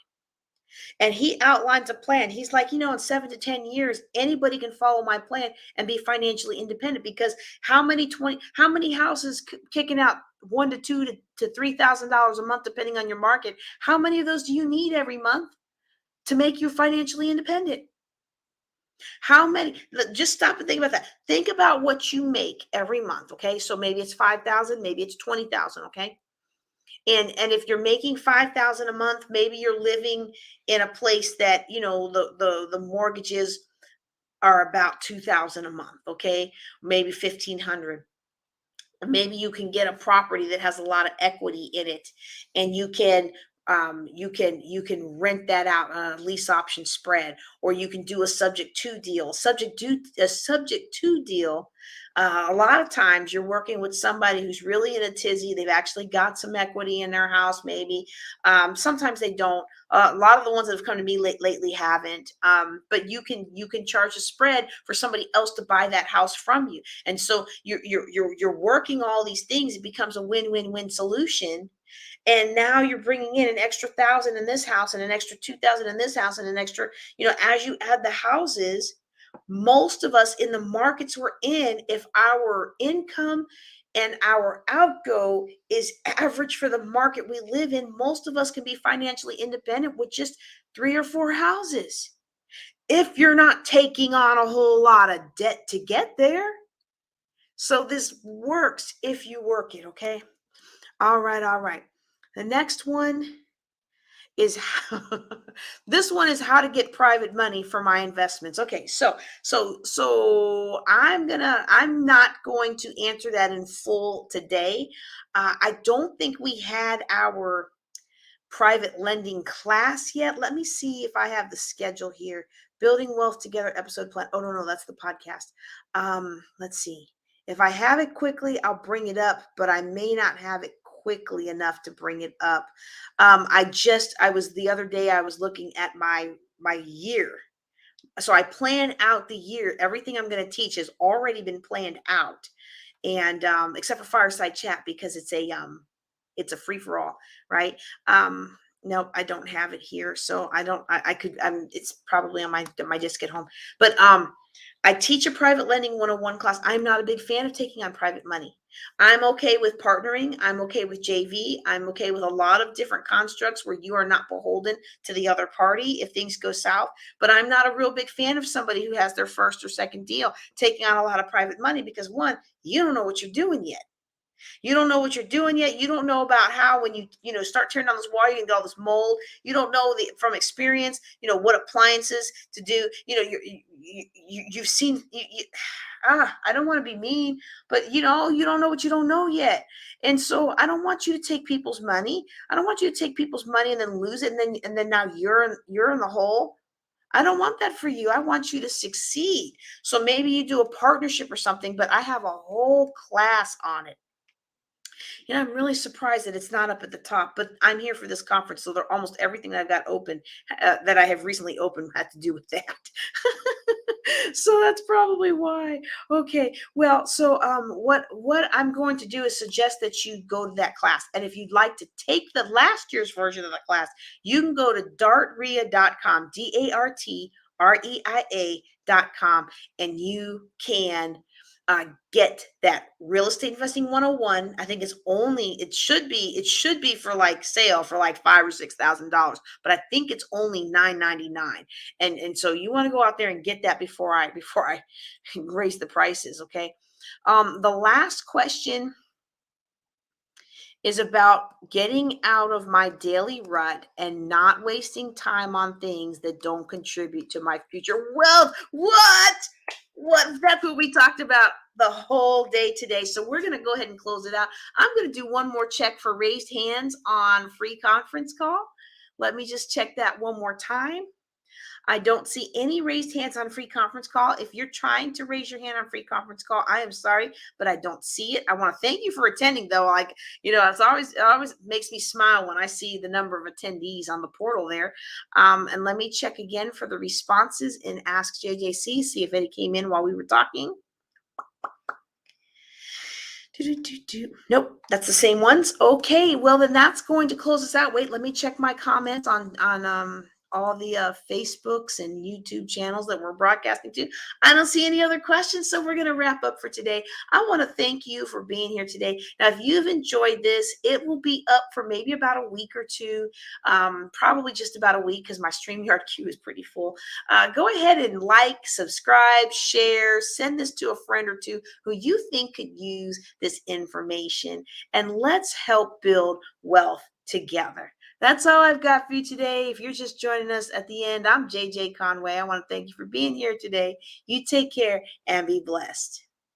A: And he outlines a plan. He's like, in 7 to 10 years, anybody can follow my plan and be financially independent, because how many houses kicking out one to two to $3,000 a month, depending on your market? How many of those do you need every month to make you financially independent? How many? Just stop and think about that. Think about what you make every month. Okay. So maybe it's 5,000, maybe it's 20,000. Okay. And if you're making 5,000 a month, maybe you're living in a place that, the mortgages are about 2,000 a month. Okay. Maybe 1,500. Maybe you can get a property that has a lot of equity in it, and you can rent that out on a lease option spread, or you can do a subject to deal. A lot of times you're working with somebody who's really in a tizzy. They've actually got some equity in their house, maybe. Sometimes they don't. A lot of the ones that have come to me lately haven't. But you can charge a spread for somebody else to buy that house from you. And so you're working all these things. It becomes a win-win-win solution. And now you're bringing in an extra 1,000 in this house, and an extra 2,000 in this house, and an extra, as you add the houses. Most of us in the markets we're in, if our income and our outgo is average for the market we live in, most of us can be financially independent with just 3 or 4 houses, if you're not taking on a whole lot of debt to get there. So this works if you work it. Okay. All right. All right. The next one is this one is how to get private money for my investments. Okay, so I'm not going to answer that in full today. I don't think we had our private lending class yet. Let me see if I have the schedule here. Building Wealth Together episode plan. Oh, no, that's the podcast. Let's see. If I have it quickly, I'll bring it up, but I may not have it quickly enough to bring it up. The other day I was looking at my year. So I plan out the year. Everything I'm going to teach has already been planned out. And except for Fireside Chat, because it's a free for all, right? Nope, I don't have it here. So I could, it's probably on my desk at home. But I teach a private lending 101 class. I'm not a big fan of taking on private money. I'm okay with partnering. I'm okay with JV. I'm okay with a lot of different constructs where you are not beholden to the other party if things go south. But I'm not a real big fan of somebody who has their first or second deal taking on a lot of private money, because one, you don't know what you're doing yet. You don't know what you're doing yet. You don't know about how, when you start turning on this water, you can get all this mold. You don't know from experience, what appliances to do. You've seen. I don't want to be mean, but you don't know what you don't know yet. And so I don't want you to take people's money. I don't want you to take people's money and then lose it, and then now you're in the hole. I don't want that for you. I want you to succeed. So maybe you do a partnership or something, but I have a whole class on it. I'm really surprised that it's not up at the top, but I'm here for this conference. So almost everything I've got open, that I have recently opened, had to do with that. So that's probably why. Okay. Well, so what I'm going to do is suggest that you go to that class. And if you'd like to take the last year's version of the class, you can go to dartreia.com, DARTREIA.com, and you can get that real estate investing 101. I think it should be for like sale for like $5,000 or $6,000, but I think it's only $999. And so you want to go out there and get that before I raise the prices. Okay. The last question is about getting out of my daily rut and not wasting time on things that don't contribute to my future wealth. That's what we talked about the whole day today. So we're going to go ahead and close it out. I'm going to do one more check for raised hands on free conference call. Let me just check that one more time. I don't see any raised hands on free conference call. If you're trying to raise your hand on free conference call, I am sorry, but I don't see it. I want to thank you for attending, though. It always makes me smile when I see the number of attendees on the portal there. And let me check again for the responses in Ask JJC, see if any came in while we were talking. Nope, that's the same ones. Okay, well then that's going to close us out. Wait, let me check my comments on all the Facebooks and YouTube channels that we're broadcasting to. I don't see any other questions, so we're going to wrap up for today. I want to thank you for being here today. Now, if you've enjoyed this, it will be up for maybe about a week or two, probably just about a week because my StreamYard queue is pretty full. Go ahead and like, subscribe, share, send this to a friend or two who you think could use this information, and let's help build wealth together. That's all I've got for you today. If you're just joining us at the end, I'm JJ Conway. I want to thank you for being here today. You take care and be blessed.